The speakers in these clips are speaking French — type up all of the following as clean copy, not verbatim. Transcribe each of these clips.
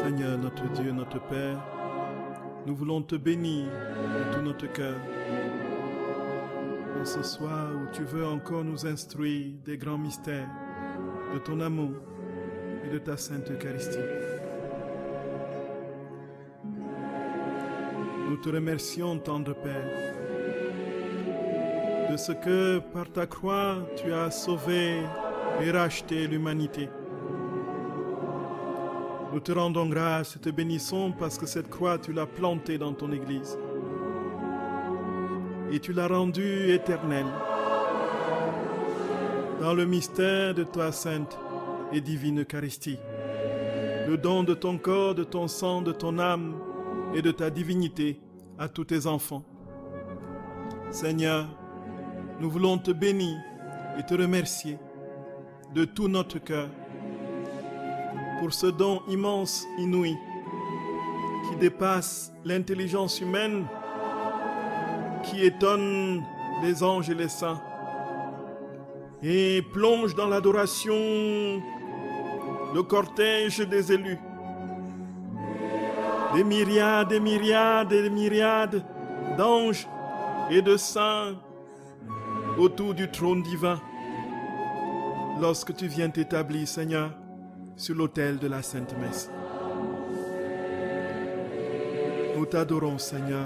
Seigneur, notre Dieu, notre Père, nous voulons te bénir de tout notre cœur. En ce soir où tu veux encore nous instruire des grands mystères de ton amour et de ta sainte Eucharistie. Nous te remercions, tendre Père, de ce que par ta croix tu as sauvé et racheté l'humanité. Nous te rendons grâce et te bénissons parce que cette croix, tu l'as plantée dans ton Église. Et tu l'as rendue éternelle dans le mystère de ta sainte et divine Eucharistie. Le don de ton corps, de ton sang, de ton âme et de ta divinité à tous tes enfants. Seigneur, nous voulons te bénir et te remercier de tout notre cœur pour ce don immense, inouï, qui dépasse l'intelligence humaine, qui étonne les anges et les saints, et plonge dans l'adoration le cortège des élus. Des myriades et myriades et myriades d'anges et de saints autour du trône divin, lorsque tu viens t'établir, Seigneur, sur l'autel de la Sainte Messe. Nous t'adorons, Seigneur.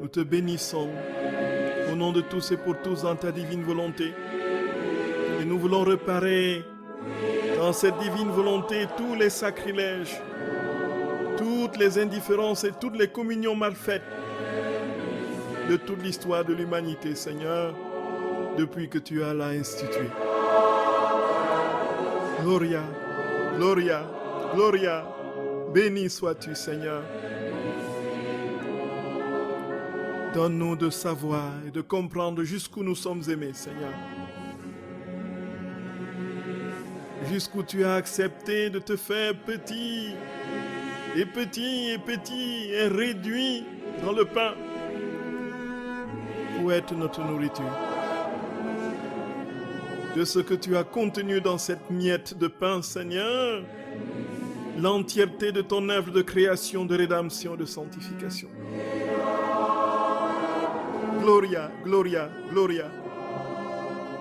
Nous te bénissons au nom de tous et pour tous dans ta divine volonté. Et nous voulons réparer dans cette divine volonté tous les sacrilèges, toutes les indifférences et toutes les communions mal faites de toute l'histoire de l'humanité, Seigneur, depuis que tu l'as instituée. Gloria, Gloria, Gloria, béni sois-tu, Seigneur. Donne-nous de savoir et de comprendre jusqu'où nous sommes aimés, Seigneur. Jusqu'où tu as accepté de te faire petit et petit et petit et réduit dans le pain pour être notre nourriture. De ce que tu as contenu dans cette miette de pain, Seigneur, l'entièreté de ton œuvre de création, de rédemption, de sanctification. Gloria, Gloria, Gloria.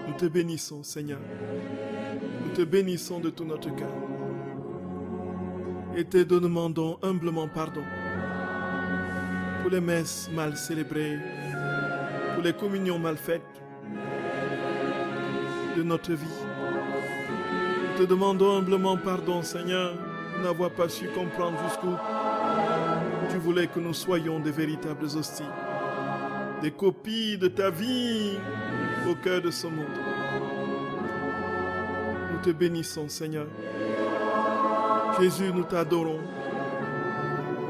Nous te bénissons, Seigneur. Nous te bénissons de tout notre cœur. Et te demandons humblement pardon pour les messes mal célébrées, pour les communions mal faites de notre vie. Nous te demandons humblement pardon, Seigneur, de n'avoir pas su comprendre jusqu'où tu voulais que nous soyons des véritables hosties, des copies de ta vie au cœur de ce monde. Nous te bénissons, Seigneur. Jésus, nous t'adorons.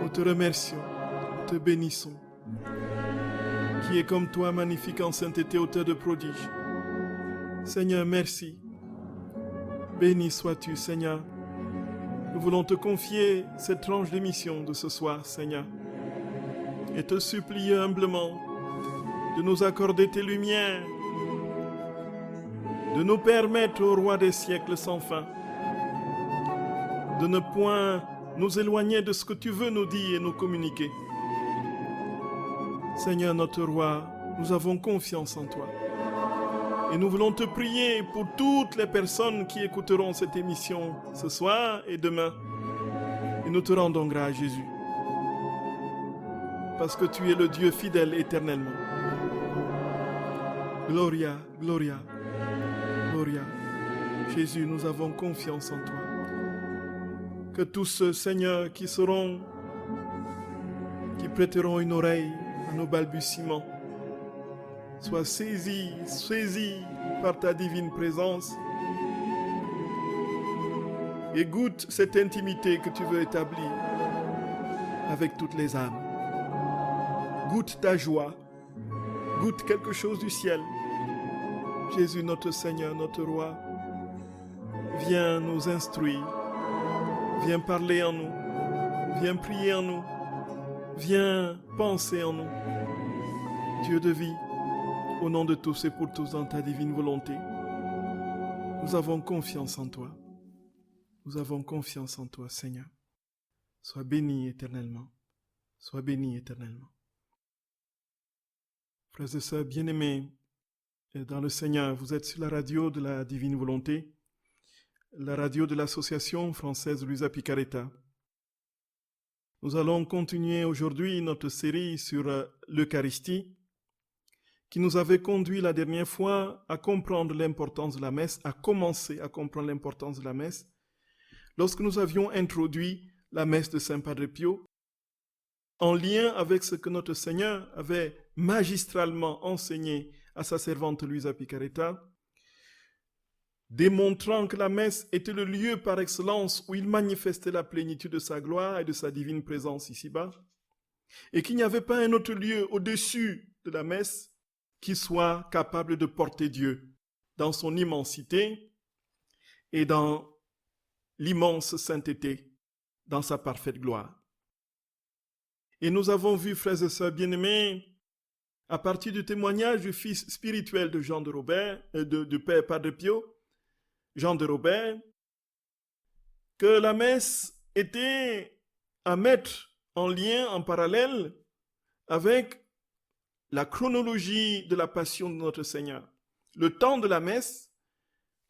Nous te remercions. Nous te bénissons. Qui est comme toi, magnifique en sainteté, auteur de prodiges. Seigneur, merci. Béni sois-tu, Seigneur. Nous voulons te confier cette tranche d'émission de ce soir, Seigneur, et te supplier humblement de nous accorder tes lumières, de nous permettre, ô Roi des siècles sans fin, de ne point nous éloigner de ce que tu veux nous dire et nous communiquer. Seigneur notre Roi, nous avons confiance en toi. Et nous voulons te prier pour toutes les personnes qui écouteront cette émission ce soir et demain. Et nous te rendons grâce, Jésus, parce que tu es le Dieu fidèle éternellement. Gloria, Gloria, Gloria. Jésus, nous avons confiance en toi. Que tous ceux, Seigneur, qui prêteront une oreille à nos balbutiements, sois saisi par ta divine présence et goûte cette intimité que tu veux établir avec toutes les âmes. Goûte ta joie, goûte quelque chose du ciel. Jésus, notre Seigneur, notre Roi, viens nous instruire, viens parler en nous, viens prier en nous, viens penser en nous. Dieu de vie, au nom de tous et pour tous dans ta divine volonté, nous avons confiance en toi. Nous avons confiance en toi, Seigneur. Sois béni éternellement. Sois béni éternellement. Frères et sœurs bien-aimés, dans le Seigneur, vous êtes sur la radio de la Divine Volonté, la radio de l'Association française Luisa Picaretta. Nous allons continuer aujourd'hui notre série sur l'Eucharistie, qui nous avait conduit la dernière fois à comprendre l'importance de la messe, à commencer à comprendre l'importance de la messe, lorsque nous avions introduit la messe de Saint Padre Pio, en lien avec ce que notre Seigneur avait magistralement enseigné à sa servante Luisa Picaretta, démontrant que la messe était le lieu par excellence où il manifestait la plénitude de sa gloire et de sa divine présence ici-bas, et qu'il n'y avait pas un autre lieu au-dessus de la messe qui soit capable de porter Dieu dans son immensité et dans l'immense sainteté, dans sa parfaite gloire. Et nous avons vu, frères et sœurs bien-aimés, à partir du témoignage du fils spirituel de Jean de Robert, du Père Padre Pio, Jean de Robert, que la messe était à mettre en lien, en parallèle, avec la chronologie de la passion de notre Seigneur. Le temps de la messe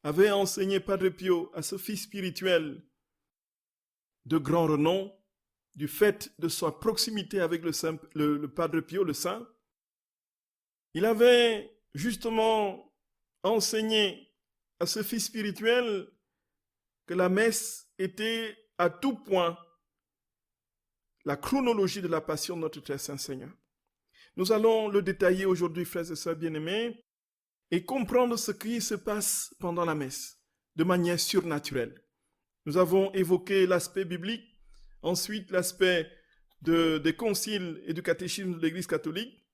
avait enseigné Padre Pio à ce fils spirituel de grand renom, du fait de sa proximité avec le Padre Pio, le Saint. Il avait justement enseigné à ce fils spirituel que la messe était à tout point la chronologie de la passion de notre très saint Seigneur. Nous allons le détailler aujourd'hui, frères et sœurs bien-aimés, et comprendre ce qui se passe pendant la messe, de manière surnaturelle. Nous avons évoqué l'aspect biblique, ensuite l'aspect des conciles et du catéchisme de l'Église catholique,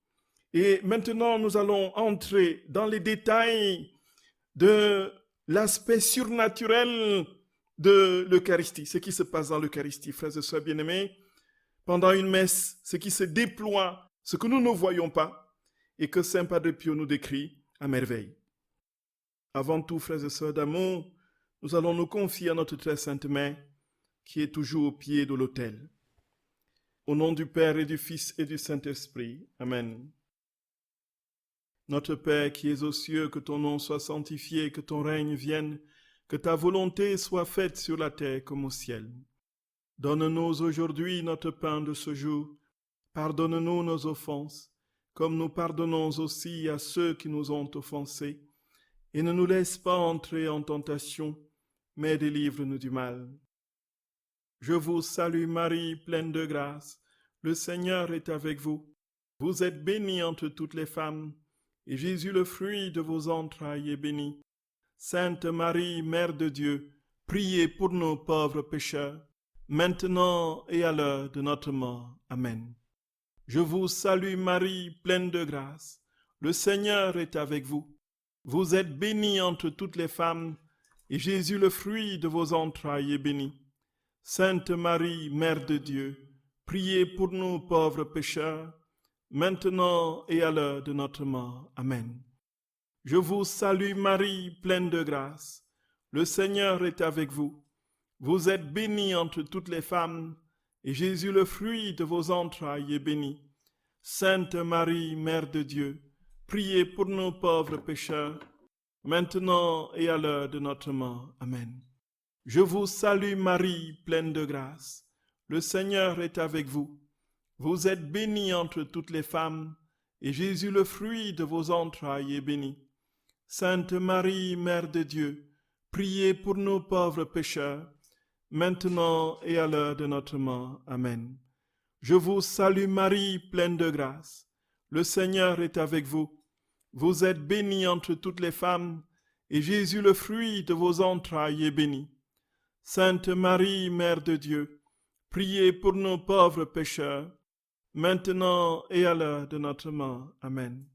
et maintenant nous allons entrer dans les détails de l'aspect surnaturel de l'Eucharistie, ce qui se passe dans l'Eucharistie, frères et sœurs bien-aimés, pendant une messe, ce qui se déploie, ce que nous ne voyons pas, et que Saint Padre Pio nous décrit à merveille. Avant tout, frères et sœurs d'amour, nous allons nous confier à notre très sainte Mère, qui est toujours au pied de l'autel. Au nom du Père et du Fils et du Saint-Esprit. Amen. Notre Père qui es aux cieux, que ton nom soit sanctifié, que ton règne vienne, que ta volonté soit faite sur la terre comme au ciel. Donne-nous aujourd'hui notre pain de ce jour. Pardonne-nous nos offenses, comme nous pardonnons aussi à ceux qui nous ont offensés. Et ne nous laisse pas entrer en tentation, mais délivre-nous du mal. Je vous salue Marie, pleine de grâce. Le Seigneur est avec vous. Vous êtes bénie entre toutes les femmes, et Jésus, le fruit de vos entrailles, est béni. Sainte Marie, Mère de Dieu, priez pour nous pauvres pécheurs, maintenant et à l'heure de notre mort. Amen. Je vous salue Marie, pleine de grâce. Le Seigneur est avec vous. Vous êtes bénie entre toutes les femmes, et Jésus, le fruit de vos entrailles, est béni. Sainte Marie, Mère de Dieu, priez pour nous pauvres pécheurs, maintenant et à l'heure de notre mort. Amen. Je vous salue Marie, pleine de grâce. Le Seigneur est avec vous. Vous êtes bénie entre toutes les femmes, et Jésus, le fruit de vos entrailles, est béni. Sainte Marie, Mère de Dieu, priez pour nous pauvres pécheurs, maintenant et à l'heure de notre mort. Amen. Je vous salue Marie, pleine de grâce. Le Seigneur est avec vous. Vous êtes bénie entre toutes les femmes, et Jésus, le fruit de vos entrailles, est béni. Sainte Marie, Mère de Dieu, priez pour nous pauvres pécheurs, maintenant et à l'heure de notre mort. Amen. Je vous salue Marie, pleine de grâce. Le Seigneur est avec vous. Vous êtes bénie entre toutes les femmes, et Jésus, le fruit de vos entrailles, est béni. Sainte Marie, Mère de Dieu, priez pour nous pauvres pécheurs, maintenant et à l'heure de notre mort. Amen.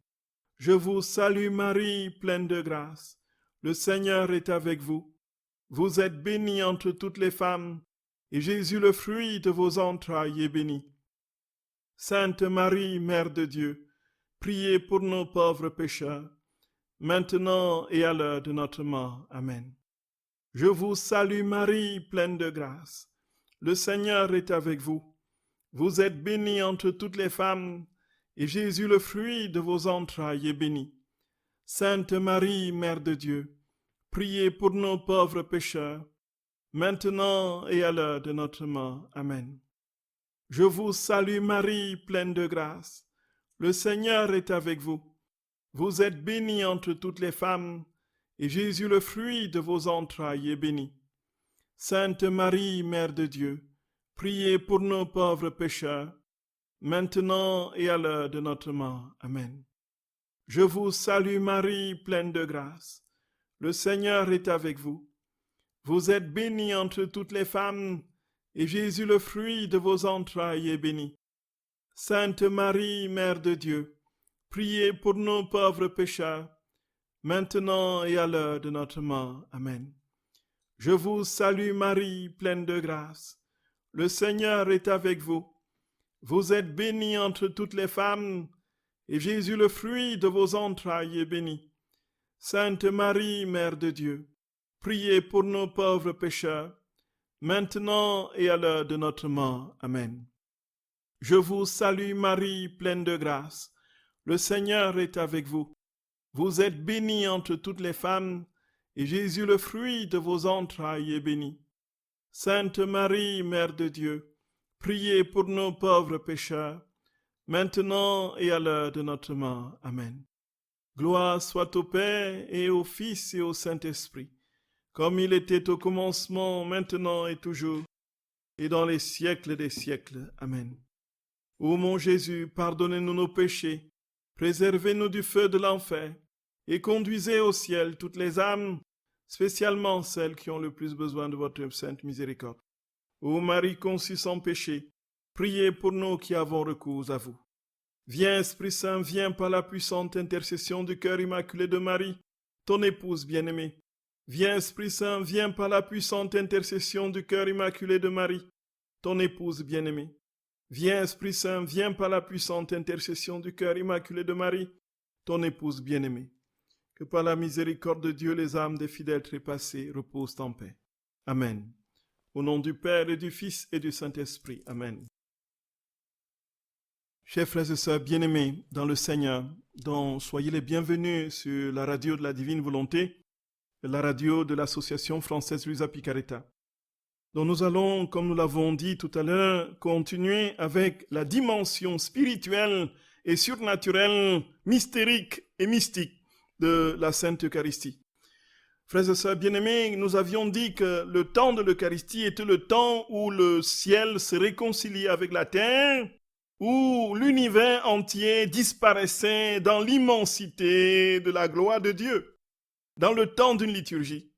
Je vous salue Marie, pleine de grâce. Le Seigneur est avec vous. Vous êtes bénie entre toutes les femmes, et Jésus, le fruit de vos entrailles, est béni. Sainte Marie, Mère de Dieu, priez pour nos pauvres pécheurs, maintenant et à l'heure de notre mort. Amen. Je vous salue Marie, pleine de grâce. le Seigneur est avec vous. Vous êtes bénie entre toutes les femmes, et Jésus, le fruit de vos entrailles, est béni. Sainte Marie, Mère de Dieu, priez pour nos pauvres pécheurs, maintenant et à l'heure de notre mort. Amen. Je vous salue Marie, pleine de grâce. Le Seigneur est avec vous. Vous êtes bénie entre toutes les femmes, et Jésus, le fruit de vos entrailles, est béni. Sainte Marie, Mère de Dieu, priez pour nos pauvres pécheurs, maintenant et à l'heure de notre mort. Amen. Je vous salue Marie, pleine de grâce. Le Seigneur est avec vous. Vous êtes bénie entre toutes les femmes, et Jésus, le fruit de vos entrailles, est béni. Sainte Marie, Mère de Dieu, priez pour nos pauvres pécheurs, maintenant et à l'heure de notre mort. Amen. Je vous salue Marie, pleine de grâce. Le Seigneur est avec vous. Vous êtes bénie entre toutes les femmes, et Jésus, le fruit de vos entrailles, est béni. Sainte Marie, Mère de Dieu, priez pour nos pauvres pécheurs, maintenant et à l'heure de notre mort. Amen. Je vous salue Marie, pleine de grâce. Le Seigneur est avec vous. Vous êtes bénie entre toutes les femmes, et Jésus, le fruit de vos entrailles, est béni. Sainte Marie, Mère de Dieu, priez pour nos pauvres pécheurs, maintenant et à l'heure de notre mort. Amen. Gloire soit au Père et au Fils et au Saint-Esprit, comme il était au commencement, maintenant et toujours, et dans les siècles des siècles. Amen. Ô mon Jésus, pardonnez-nous nos péchés, préservez-nous du feu de l'enfer, et conduisez au ciel toutes les âmes, spécialement celles qui ont le plus besoin de votre sainte miséricorde. Ô Marie conçue sans péché, priez pour nous qui avons recours à vous. Viens, Esprit Saint, viens par la puissante intercession du cœur immaculé de Marie, ton épouse bien-aimée. Viens, Esprit Saint, viens par la puissante intercession du cœur immaculé de Marie, ton épouse bien-aimée. Viens, Esprit Saint, viens par la puissante intercession du cœur immaculé de Marie, ton épouse bien-aimée. Que par la miséricorde de Dieu, les âmes des fidèles trépassés reposent en paix. Amen. Au nom du Père et du Fils et du Saint-Esprit. Amen. Chers frères et sœurs bien-aimés dans le Seigneur, dont soyez les bienvenus sur la radio de la Divine Volonté, la radio de l'Association française Luisa Picaretta, dont nous allons, comme nous l'avons dit tout à l'heure, continuer avec la dimension spirituelle et surnaturelle, mystérique et mystique de la Sainte Eucharistie. Frères et sœurs bien-aimés, nous avions dit que le temps de l'Eucharistie était le temps où le ciel se réconciliait avec la terre, où l'univers entier disparaissait dans l'immensité de la gloire de Dieu, dans le temps d'une liturgie.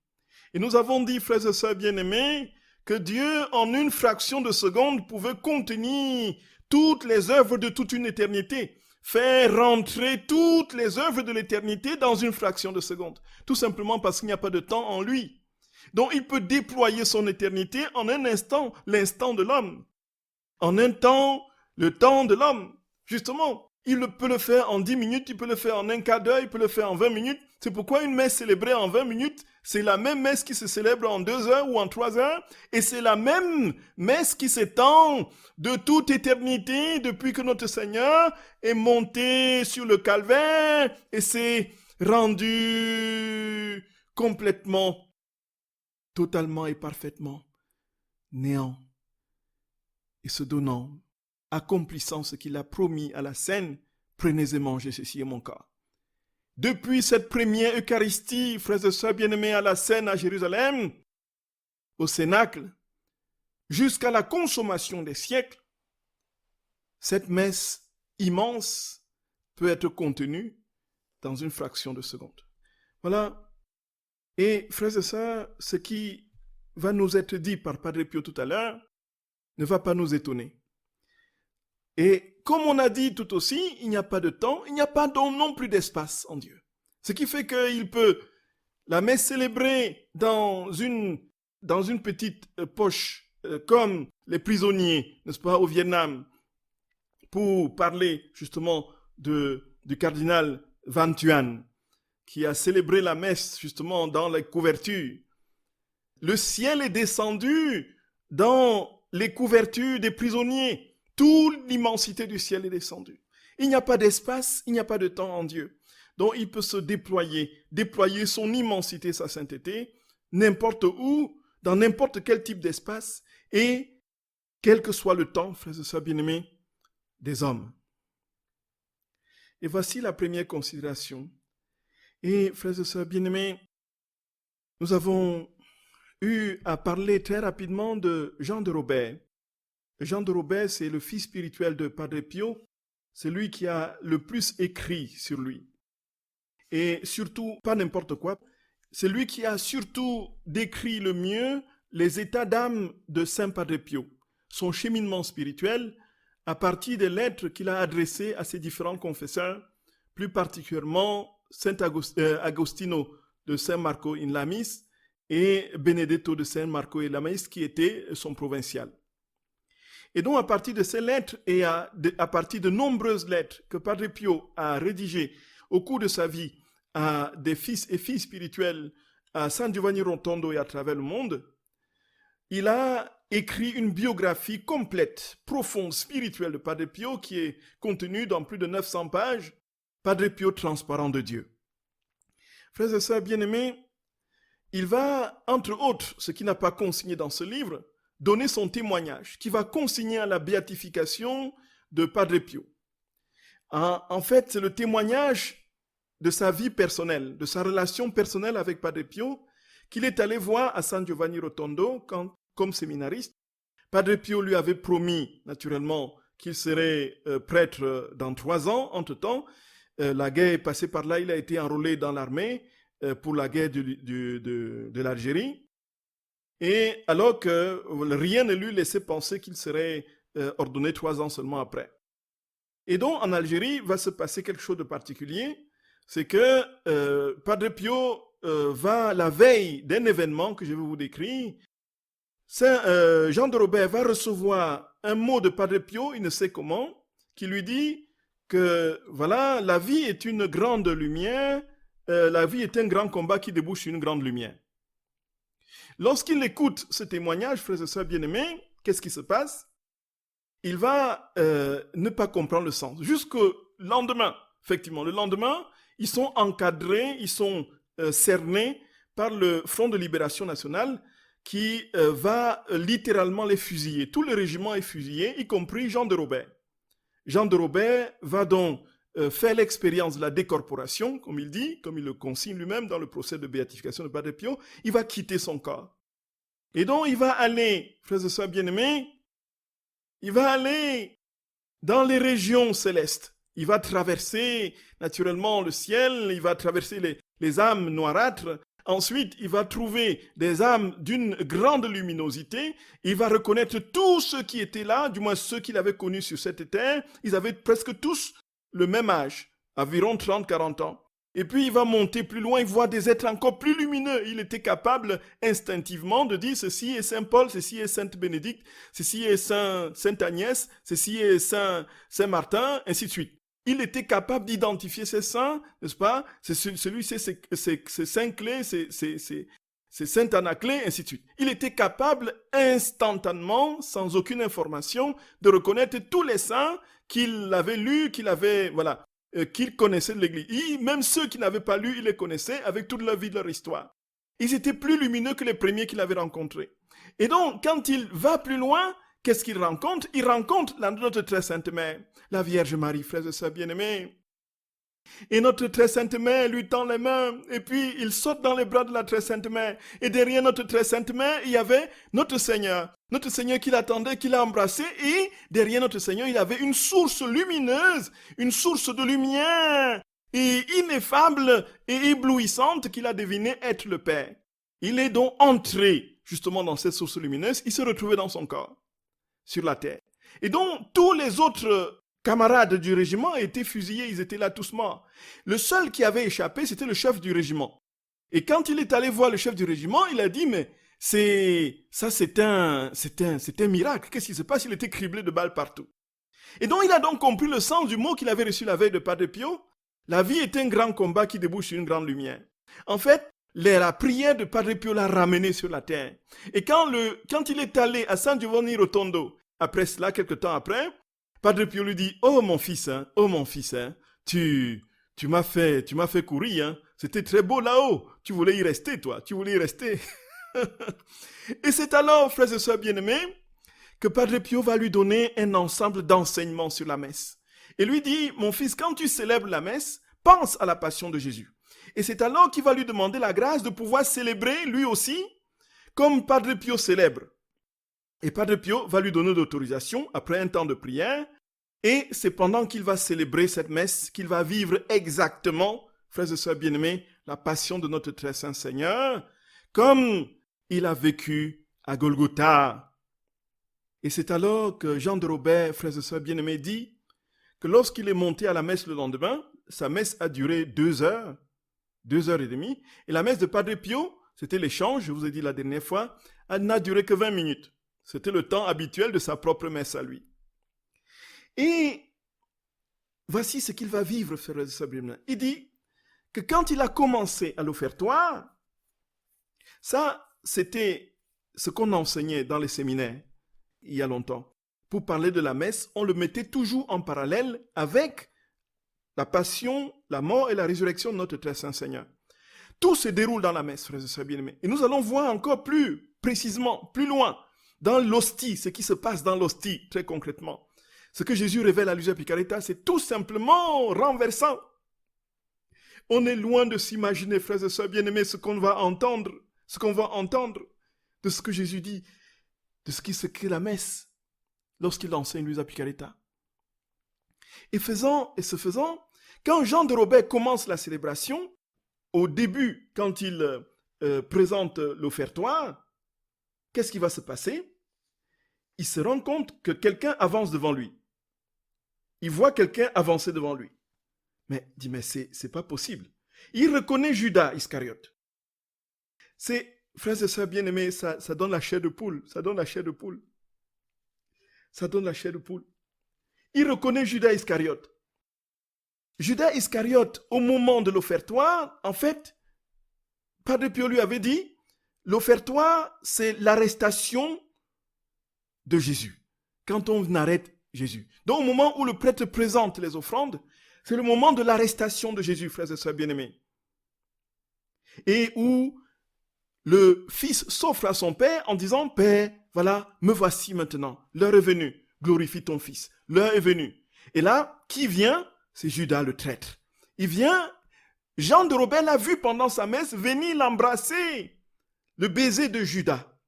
Et nous avons dit, frères et sœurs bien-aimés, que Dieu, en une fraction de seconde, pouvait contenir toutes les œuvres de toute une éternité, faire rentrer toutes les œuvres de l'éternité dans une fraction de seconde, tout simplement parce qu'il n'y a pas de temps en lui. Donc il peut déployer son éternité en un instant, l'instant de l'homme. En un temps, le temps de l'homme. Justement, il peut le faire en 10 minutes, il peut le faire en un quart d'heure, il peut le faire en 20 minutes. C'est pourquoi une messe célébrée en 20 minutes, c'est la même messe qui se célèbre en 2 heures ou en 3 heures, et c'est la même messe qui s'étend de toute éternité depuis que notre Seigneur est monté sur le calvaire et s'est rendu complètement, totalement et parfaitement néant et se donnant, accomplissant ce qu'il a promis à la scène. Prenez et mangez, ceci est mon corps. Depuis cette première Eucharistie, frères et sœurs bien-aimés, à la scène à Jérusalem, au Cénacle, jusqu'à la consommation des siècles, cette messe immense peut être contenue dans une fraction de seconde. Voilà. Et frères et sœurs, ce qui va nous être dit par Padre Pio tout à l'heure ne va pas nous étonner. Et comme on a dit tout aussi, il n'y a pas de temps, il n'y a pas non plus d'espace en Dieu. Ce qui fait qu'il peut la messe célébrée dans une petite poche, comme les prisonniers, n'est-ce pas, au Vietnam, pour parler justement du cardinal Van Thuan, qui a célébré la messe justement dans la couverture. Le ciel est descendu dans les couvertures des prisonniers. Toute l'immensité du ciel est descendue. Il n'y a pas d'espace, il n'y a pas de temps en Dieu. Donc il peut se déployer son immensité, sa sainteté, n'importe où, dans n'importe quel type d'espace, et quel que soit le temps, frères et sœurs bien-aimés, des hommes. Et voici la première considération. Et frères et sœurs bien-aimés, nous avons eu à parler très rapidement de Jean de Robert. Jean de Robert, c'est le fils spirituel de Padre Pio. C'est lui qui a le plus écrit sur lui. Et surtout, pas n'importe quoi, c'est lui qui a surtout décrit le mieux les états d'âme de Saint Padre Pio, son cheminement spirituel, à partir des lettres qu'il a adressées à ses différents confesseurs, plus particulièrement Saint Agostino de Saint Marco in Lamis et Benedetto de Saint Marco in Lamis, qui était son provincial. Et donc, à partir de ces lettres et à partir de nombreuses lettres que Padre Pio a rédigées au cours de sa vie à des fils et filles spirituels à San Giovanni Rotondo et à travers le monde, il a écrit une biographie complète, profonde, spirituelle de Padre Pio qui est contenue dans plus de 900 pages, Padre Pio transparent de Dieu. Frères et sœurs bien-aimés, il va, entre autres, ce qu'il n'a pas consigné dans ce livre, donner son témoignage, qui va consigner à la béatification de Padre Pio. En fait, c'est le témoignage de sa vie personnelle, de sa relation personnelle avec Padre Pio, qu'il est allé voir à San Giovanni Rotondo comme séminariste. Padre Pio lui avait promis, naturellement, qu'il serait prêtre dans 3 ans. Entre-temps, la guerre est passée par là, il a été enrôlé dans l'armée pour la guerre de l'Algérie. Et alors que rien ne lui laissait penser qu'il serait ordonné 3 ans seulement après. Et donc, en Algérie, va se passer quelque chose de particulier. C'est que Padre Pio va, la veille d'un événement que je vais vous décrire, Saint Jean de Robert va recevoir un mot de Padre Pio, il ne sait comment, qui lui dit que voilà, la vie est une grande lumière, la vie est un grand combat qui débouche sur une grande lumière. Lorsqu'il écoute ce témoignage, frères et sœurs bien-aimés, qu'est-ce qui se passe? Il va ne pas comprendre le sens. Jusqu'au lendemain, effectivement, le lendemain, ils sont encadrés, ils sont cernés par le Front de Libération Nationale qui va littéralement les fusiller. Tout le régiment est fusillé, y compris Jean de Robert. Jean de Robert va donc faire l'expérience de la décorporation, comme il dit, comme il le consigne lui-même dans le procès de béatification de Padre Pio. Il va quitter son corps. Et donc, il va aller, frères et sœurs bien-aimés, il va aller dans les régions célestes. Il va traverser naturellement le ciel, il va traverser les âmes noirâtres. Ensuite, il va trouver des âmes d'une grande luminosité. Il va reconnaître tous ceux qui étaient là, du moins ceux qu'il avait connus sur cette terre. Ils avaient presque tous le même âge, environ 30-40 ans. Et puis il va monter plus loin, il voit des êtres encore plus lumineux. Il était capable instinctivement de dire ceci est Saint Paul, ceci est Sainte Bénédicte, ceci est Sainte Agnès, ceci est Saint Martin, ainsi de suite. Il était capable d'identifier ces saints, n'est-ce pas? C'est Saint Clé, c'est Saint Anaclée, ainsi de suite. Il était capable instantanément, sans aucune information, de reconnaître tous les saints qu'il avait lus, qu'il connaissait de l'Église. Même ceux qui n'avaient pas lu, il les connaissait avec toute leur vie, de leur histoire. Ils étaient plus lumineux que les premiers qu'il avait rencontrés. Et donc, quand il va plus loin, qu'est-ce qu'il rencontre? Il rencontre notre très sainte mère, la Vierge Marie, frères et sœurs bien-aimés. Et notre très sainte mère lui tend les mains, et puis il saute dans les bras de la très sainte mère. Et derrière notre très sainte mère, il y avait notre Seigneur qui l'attendait, qui l'a embrassé, et derrière notre Seigneur, il y avait une source lumineuse, une source de lumière, et ineffable et éblouissante qu'il a deviné être le Père. Il est donc entré justement dans cette source lumineuse, il se retrouvait dans son corps, sur la terre. Et donc, tous les autres camarades du régiment étaient fusillés, ils étaient là tous morts. Le seul qui avait échappé, c'était le chef du régiment. Et quand il est allé voir le chef du régiment, il a dit, mais c'est un miracle. Qu'est-ce qui se passe? Il était criblé de balles partout. Et donc, il a donc compris le sens du mot qu'il avait reçu la veille de Padre Pio. La vie est un grand combat qui débouche sur une grande lumière. En fait, la prière de Padre Pio l'a ramené sur la terre. Et quand il est allé à San Giovanni Rotondo, après cela, quelque temps après, Padre Pio lui dit, oh mon fils, tu m'as fait courir, hein. C'était très beau là-haut. Tu voulais y rester, toi. Tu voulais y rester. Et c'est alors, frères et sœurs bien-aimés, que Padre Pio va lui donner un ensemble d'enseignements sur la messe. Et lui dit, mon fils, quand tu célèbres la messe, pense à la passion de Jésus. Et c'est alors qu'il va lui demander la grâce de pouvoir célébrer, lui aussi, comme Padre Pio célèbre. Et Padre Pio va lui donner l'autorisation, après un temps de prière, et c'est pendant qu'il va célébrer cette messe qu'il va vivre exactement, frères et sœurs bien-aimés, la passion de notre très saint Seigneur, comme il a vécu à Golgotha. Et c'est alors que Jean de Robert, frères et sœurs bien-aimés, dit que lorsqu'il est monté à la messe le lendemain, sa messe a duré 2 heures, 2 heures et demie, et la messe de Padre Pio, c'était l'échange, je vous ai dit la dernière fois, elle n'a duré que 20 minutes. C'était le temps habituel de sa propre messe à lui. Et voici ce qu'il va vivre, frères et sœurs bien-aimés. Il dit que quand il a commencé à l'offertoire, ça, c'était ce qu'on enseignait dans les séminaires il y a longtemps. Pour parler de la messe, on le mettait toujours en parallèle avec la passion, la mort et la résurrection de notre très saint Seigneur. Tout se déroule dans la messe, frères et sœurs bien-aimés. Et nous allons voir encore plus précisément, plus loin, dans l'hostie, ce qui se passe dans l'hostie, très concrètement. Ce que Jésus révèle à l'Usa Picaretta, c'est tout simplement renversant. On est loin de s'imaginer, frères et sœurs bien-aimés, ce qu'on va entendre de ce que Jésus dit, de ce qui se crée la messe lorsqu'il enseigne l'Usa Picaretta. Et ce faisant, quand Jean de Robert commence la célébration, au début, quand il présente l'offertoire, qu'est-ce qui va se passer? Il se rend compte que quelqu'un avance devant lui. Il voit quelqu'un avancer devant lui. Mais il dit, mais c'est pas possible. Il reconnaît Judas Iscariote. Frères et sœurs bien-aimés, ça donne la chair de poule. Ça donne la chair de poule. Il reconnaît Judas Iscariote. Judas Iscariote, au moment de l'offertoire, en fait, Padre Pio lui avait dit, l'offertoire, c'est l'arrestation de Jésus. Quand on arrête Jésus. Donc, au moment où le prêtre présente les offrandes, c'est le moment de l'arrestation de Jésus, frères et sœurs bien-aimés. Et où le fils s'offre à son père en disant, Père, voilà, me voici maintenant. L'heure est venue. Glorifie ton fils. L'heure est venue. Et là, qui vient? C'est Judas le traître. Il vient, Jean de Robert l'a vu pendant sa messe, venir l'embrasser. Le baiser de Judas.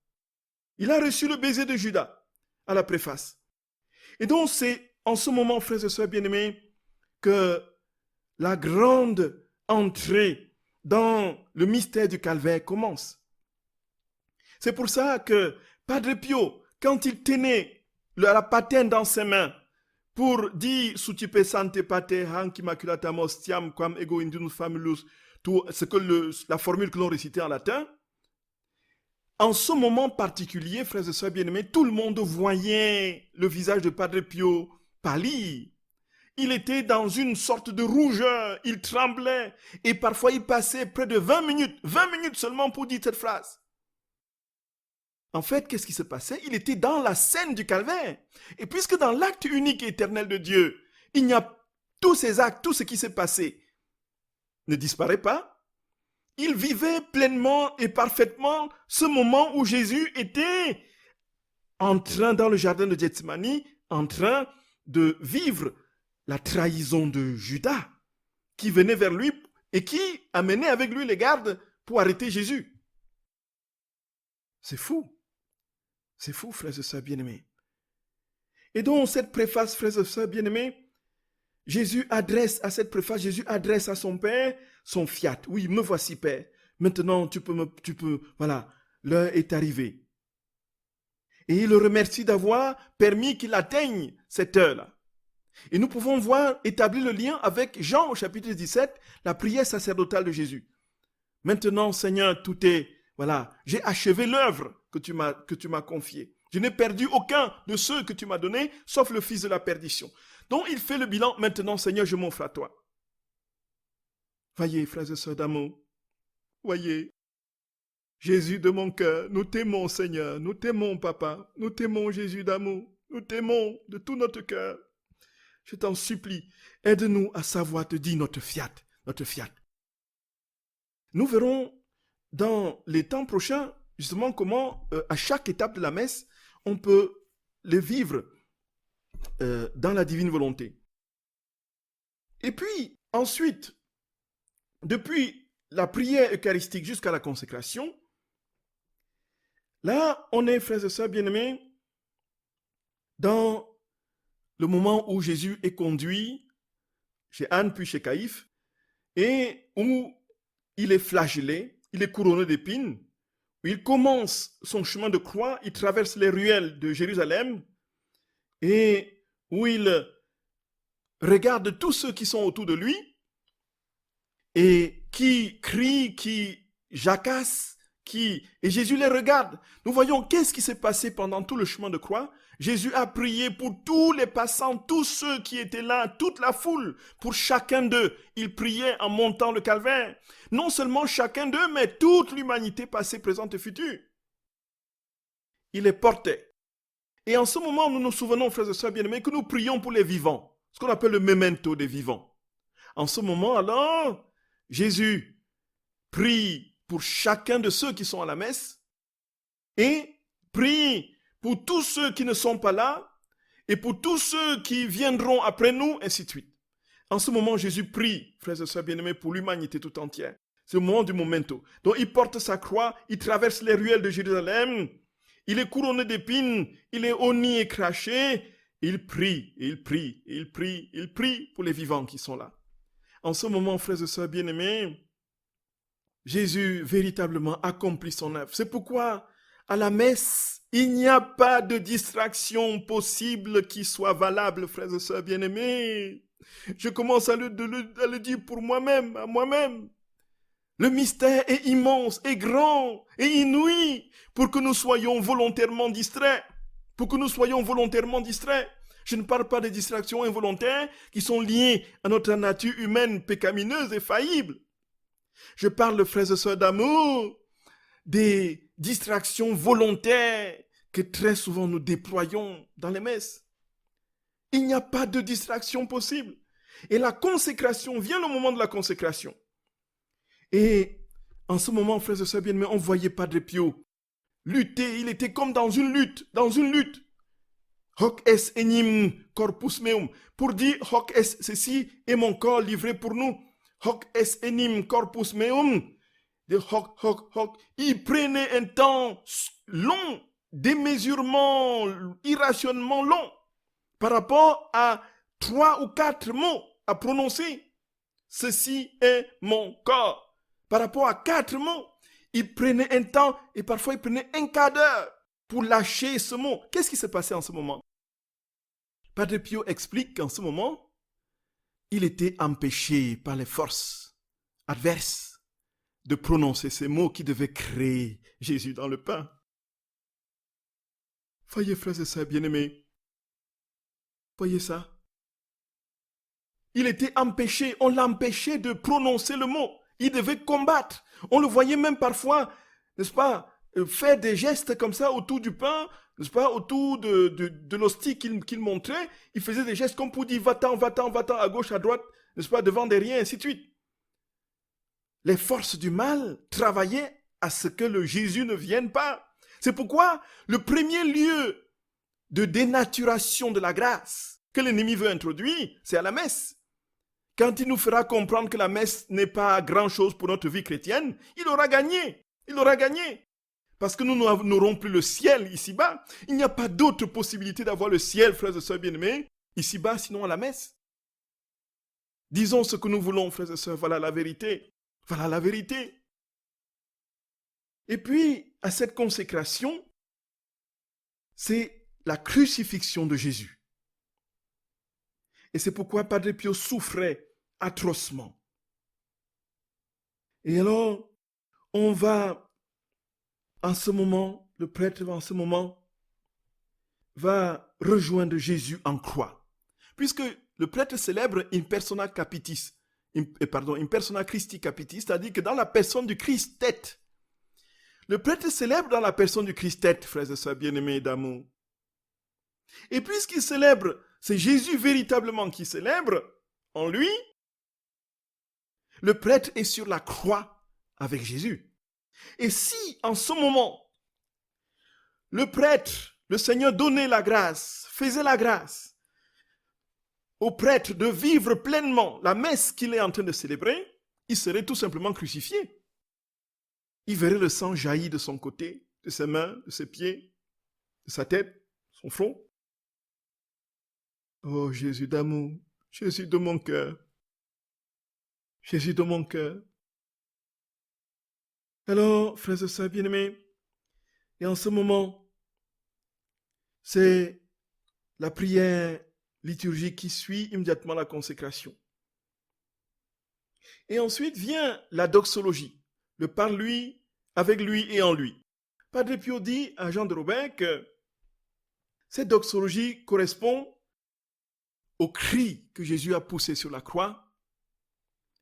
Il a reçu le baiser de Judas à la préface. Et donc, c'est en ce moment, frères et sœurs bien-aimés, que la grande entrée dans le mystère du calvaire commence. C'est pour ça que Padre Pio, quand il tenait la patène dans ses mains pour dire « Sutipe sante pater hanc immaculata mostiam quam ego indunus famulus », la formule que l'on récitait en latin, en ce moment particulier, frères et sœurs bien-aimés, tout le monde voyait le visage de Padre Pio pâlir. Il était dans une sorte de rougeur, il tremblait, et parfois il passait près de 20 minutes seulement pour dire cette phrase. En fait, qu'est-ce qui se passait? Il était dans la scène du calvaire. Et puisque dans l'acte unique et éternel de Dieu, il n'y a tous ces actes, tout ce qui s'est passé ne disparaît pas, il vivait pleinement et parfaitement ce moment où Jésus était en train, dans le jardin de Gethsémani, en train de vivre la trahison de Judas, qui venait vers lui et qui amenait avec lui les gardes pour arrêter Jésus. C'est fou, frères et sœurs bien-aimés. Et donc, cette préface, frères et sœurs bien-aimés, Jésus adresse à son Père son fiat. Oui, me voici, Père. Maintenant, tu peux, voilà, l'heure est arrivée. Et il le remercie d'avoir permis qu'il atteigne cette heure-là. Et nous pouvons établir le lien avec Jean au chapitre 17, la prière sacerdotale de Jésus. Maintenant, Seigneur, tout est, voilà, j'ai achevé l'œuvre que tu m'as confiée. Je n'ai perdu aucun de ceux que tu m'as donnés, sauf le fils de la perdition. Donc, il fait le bilan. Maintenant, Seigneur, je m'offre à toi. Voyez, frères et sœurs d'amour, voyez, Jésus de mon cœur, nous t'aimons Seigneur, nous t'aimons Papa, nous t'aimons Jésus d'amour, nous t'aimons de tout notre cœur. Je t'en supplie, aide-nous à savoir te dire notre fiat, notre fiat. Nous verrons dans les temps prochains, justement, comment à chaque étape de la messe, on peut les vivre dans la divine volonté. Et puis, ensuite, depuis la prière eucharistique jusqu'à la consécration, là, on est, frères et sœurs bien-aimés, dans le moment où Jésus est conduit chez Anne puis chez Caïphe, et où il est flagellé, il est couronné d'épines, où il commence son chemin de croix, il traverse les ruelles de Jérusalem, et où il regarde tous ceux qui sont autour de lui, et qui crient, qui jacassent, et Jésus les regarde. Nous voyons qu'est-ce qui s'est passé pendant tout le chemin de croix. Jésus a prié pour tous les passants, tous ceux qui étaient là, toute la foule, pour chacun d'eux. Il priait en montant le calvaire. Non seulement chacun d'eux, mais toute l'humanité passée, présente et future. Il les portait. Et en ce moment, nous nous souvenons, frères et sœurs bien-aimés, que nous prions pour les vivants, ce qu'on appelle le memento des vivants. En ce moment, alors, Jésus prie pour chacun de ceux qui sont à la messe et prie pour tous ceux qui ne sont pas là et pour tous ceux qui viendront après nous, ainsi de suite. En ce moment, Jésus prie, frères et sœurs bien-aimés, pour l'humanité tout entière. C'est le moment du momento. Donc, il porte sa croix, il traverse les ruelles de Jérusalem, il est couronné d'épines, il est honni et craché, il prie, il prie, il prie, il prie pour les vivants qui sont là. En ce moment, frères et sœurs bien-aimés, Jésus véritablement accomplit son œuvre. C'est pourquoi, à la messe, il n'y a pas de distraction possible qui soit valable, frères et sœurs bien-aimés. Je commence à le dire pour moi-même, à moi-même. Le mystère est immense, est grand, et inouï, pour que nous soyons volontairement distraits. Pour que nous soyons volontairement distraits. Je ne parle pas des distractions involontaires qui sont liées à notre nature humaine pécamineuse et faillible. Je parle, frères et sœurs d'amour, des distractions volontaires que très souvent nous déployons dans les messes. Il n'y a pas de distraction possible. Et la consécration vient au moment de la consécration. Et en ce moment, frères et sœurs bien-aimés, on voyait Padre Pio lutter. Il était comme dans une lutte, Hoc est enim corpus meum. Pour dire, hoc est, ceci est mon corps livré pour nous. Hoc est enim corpus meum. De hoc. Il prenait un temps long, démesurement, irrationnellement long, par rapport à 3 ou 4 mots à prononcer. Ceci est mon corps. Par rapport à 4 mots, il prenait un temps et parfois il prenait un quart d'heure pour lâcher ce mot. Qu'est-ce qui s'est passé en ce moment? Padre Pio explique qu'en ce moment, il était empêché par les forces adverses de prononcer ces mots qui devaient créer Jésus dans le pain. Voyez, frères et sœurs bien-aimés, voyez ça. Il était empêché, on l'empêchait de prononcer le mot. Il devait combattre. On le voyait même parfois, n'est-ce pas, faire des gestes comme ça autour du pain, n'est-ce pas, autour de l'hostie qu'il montrait. Il faisait des gestes comme pour dire va-t'en, à gauche, à droite, n'est-ce pas, devant, derrière, ainsi de suite. Les forces du mal travaillaient à ce que le Jésus ne vienne pas. C'est pourquoi le premier lieu de dénaturation de la grâce que l'ennemi veut introduire, c'est à la messe. Quand il nous fera comprendre que la messe n'est pas grand-chose pour notre vie chrétienne, il aura gagné. Parce que nous n'aurons plus le ciel ici-bas. Il n'y a pas d'autre possibilité d'avoir le ciel, frères et sœurs bien-aimés, ici-bas, sinon à la messe. Disons ce que nous voulons, frères et sœurs, voilà la vérité. Voilà la vérité. Et puis, à cette consécration, c'est la crucifixion de Jésus. Et c'est pourquoi Padre Pio souffrait atrocement. Et alors, on va, en ce moment, le prêtre en ce moment, va rejoindre Jésus en croix. Puisque le prêtre célèbre in persona capitis, in persona Christi capitis, c'est-à-dire que dans la personne du Christ tête, Le prêtre célèbre dans la personne du Christ-tête, frères et sœurs bien-aimés d'amour. Et puisqu'il célèbre, c'est Jésus véritablement qui célèbre en lui, le prêtre est sur la croix avec Jésus. Et si, en ce moment, le prêtre, le Seigneur donnait la grâce, faisait la grâce au prêtre de vivre pleinement la messe qu'il est en train de célébrer, il serait tout simplement crucifié. Il verrait le sang jaillir de son côté, de ses mains, de ses pieds, de sa tête, son front. Oh Jésus d'amour, Jésus de mon cœur, Jésus de mon cœur. Alors, frères et sœurs bien-aimés, et en ce moment, c'est la prière liturgique qui suit immédiatement la consécration. Et ensuite vient la doxologie, le par lui, avec lui et en lui. Padre Pio dit à Jean de Robin que cette doxologie correspond au cri que Jésus a poussé sur la croix.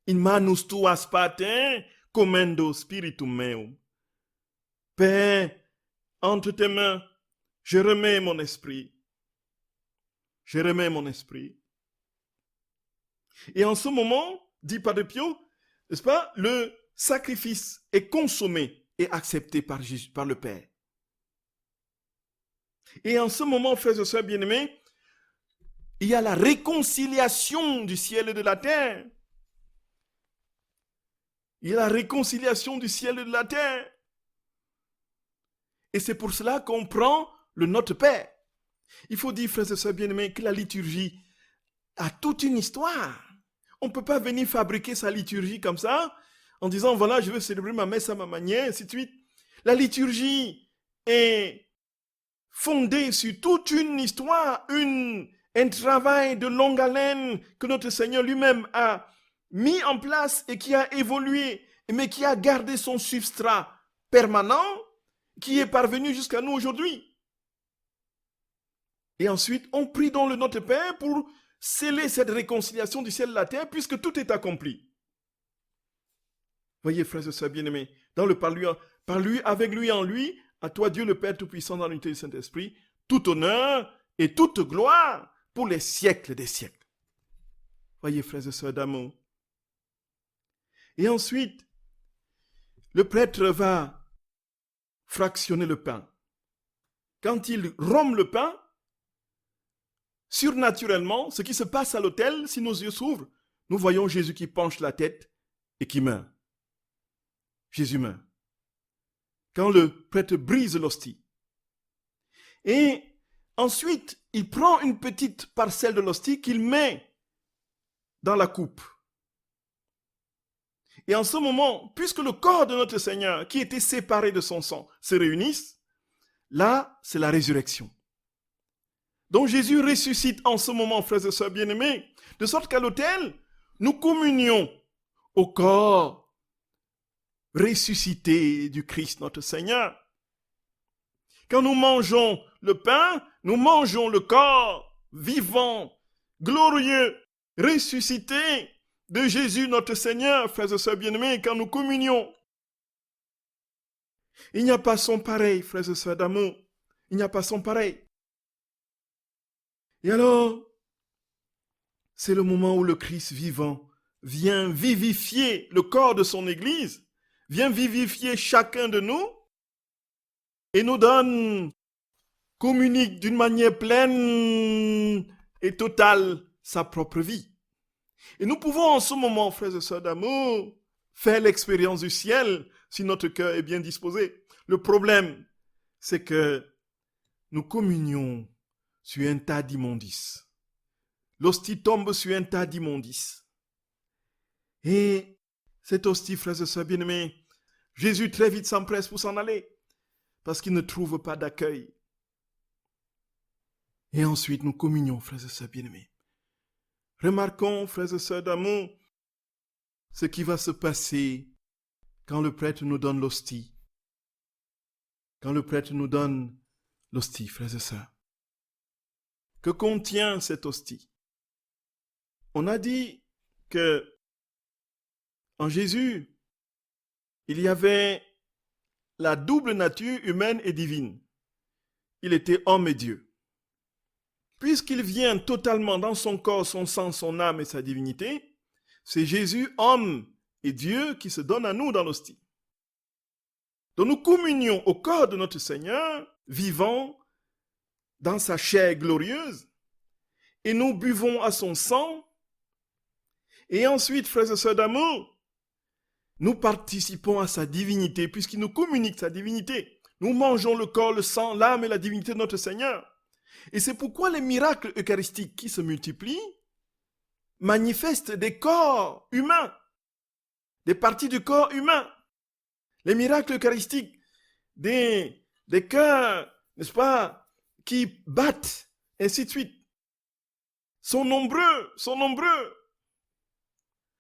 In manus tuas pater commendo spiritum meum. Père, entre tes mains, je remets mon esprit. Je remets mon esprit. Et en ce moment, dit Padre Pio, n'est-ce pas, le sacrifice est consommé et accepté par Jésus, par le Père. Et en ce moment, frères et sœurs bien-aimés, il y a la réconciliation du ciel et de la terre. Il y a la réconciliation du ciel et de la terre. Et c'est pour cela qu'on prend le Notre Père. Il faut dire, frères et sœurs bien-aimés, que la liturgie a toute une histoire. On ne peut pas venir fabriquer sa liturgie comme ça, en disant, voilà, je veux célébrer ma messe à ma manière, ainsi de suite. La liturgie est fondée sur toute une histoire, un travail de longue haleine que notre Seigneur lui-même a mis en place et qui a évolué, mais qui a gardé son substrat permanent, qui est parvenu jusqu'à nous aujourd'hui. Et ensuite, on prie donc le Notre Père pour sceller cette réconciliation du ciel et de la terre, puisque tout est accompli. Voyez, frères et sœurs bien-aimés, dans le par lui, avec lui, en lui, à toi Dieu le Père Tout-Puissant dans l'unité du Saint-Esprit, tout honneur et toute gloire pour les siècles des siècles. Voyez, frères et sœurs d'amour. Et ensuite, le prêtre va fractionner le pain. Quand il rompt le pain, surnaturellement, ce qui se passe à l'autel, si nos yeux s'ouvrent, nous voyons Jésus qui penche la tête et qui meurt. Jésus meurt. Quand le prêtre brise l'hostie. Et ensuite, il prend une petite parcelle de l'hostie qu'il met dans la coupe. Et en ce moment, puisque le corps de notre Seigneur, qui était séparé de son sang, se réunissent, là, c'est la résurrection. Donc Jésus ressuscite en ce moment, frères et sœurs bien-aimés, de sorte qu'à l'autel, nous communions au corps ressuscité du Christ notre Seigneur. Quand nous mangeons le pain, nous mangeons le corps vivant, glorieux, ressuscité de Jésus notre Seigneur, frères et sœurs bien-aimés, quand nous communions. Il n'y a pas son pareil, frères et sœurs d'amour. Il n'y a pas son pareil. Et alors, c'est le moment où le Christ vivant vient vivifier le corps de son Église, vient vivifier chacun de nous et nous donne, communique d'une manière pleine et totale sa propre vie. Et nous pouvons en ce moment, frères et sœurs d'amour, faire l'expérience du ciel si notre cœur est bien disposé. Le problème, c'est que nous communions sur un tas d'immondices. L'hostie tombe sur un tas d'immondices. Et cette hostie, frères et sœurs bien-aimés, Jésus très vite s'empresse pour s'en aller, parce qu'il ne trouve pas d'accueil. Et ensuite, nous communions, frères et sœurs bien-aimés. Remarquons, frères et sœurs d'amour, ce qui va se passer quand le prêtre nous donne l'hostie. Quand le prêtre nous donne l'hostie, frères et sœurs. Que contient cette hostie? On a dit que en Jésus, il y avait la double nature humaine et divine. Il était homme et Dieu. Puisqu'il vient totalement dans son corps, son sang, son âme et sa divinité, c'est Jésus, homme et Dieu, qui se donne à nous dans l'hostie. Donc nous communions au corps de notre Seigneur, vivant dans sa chair glorieuse, et nous buvons à son sang. Et ensuite, frères et sœurs d'amour, nous participons à sa divinité, puisqu'il nous communique sa divinité. Nous mangeons le corps, le sang, l'âme et la divinité de notre Seigneur. Et c'est pourquoi les miracles eucharistiques qui se multiplient manifestent des corps humains, des parties du corps humain. Les miracles eucharistiques, des cœurs, n'est-ce pas, qui battent, ainsi de suite, sont nombreux.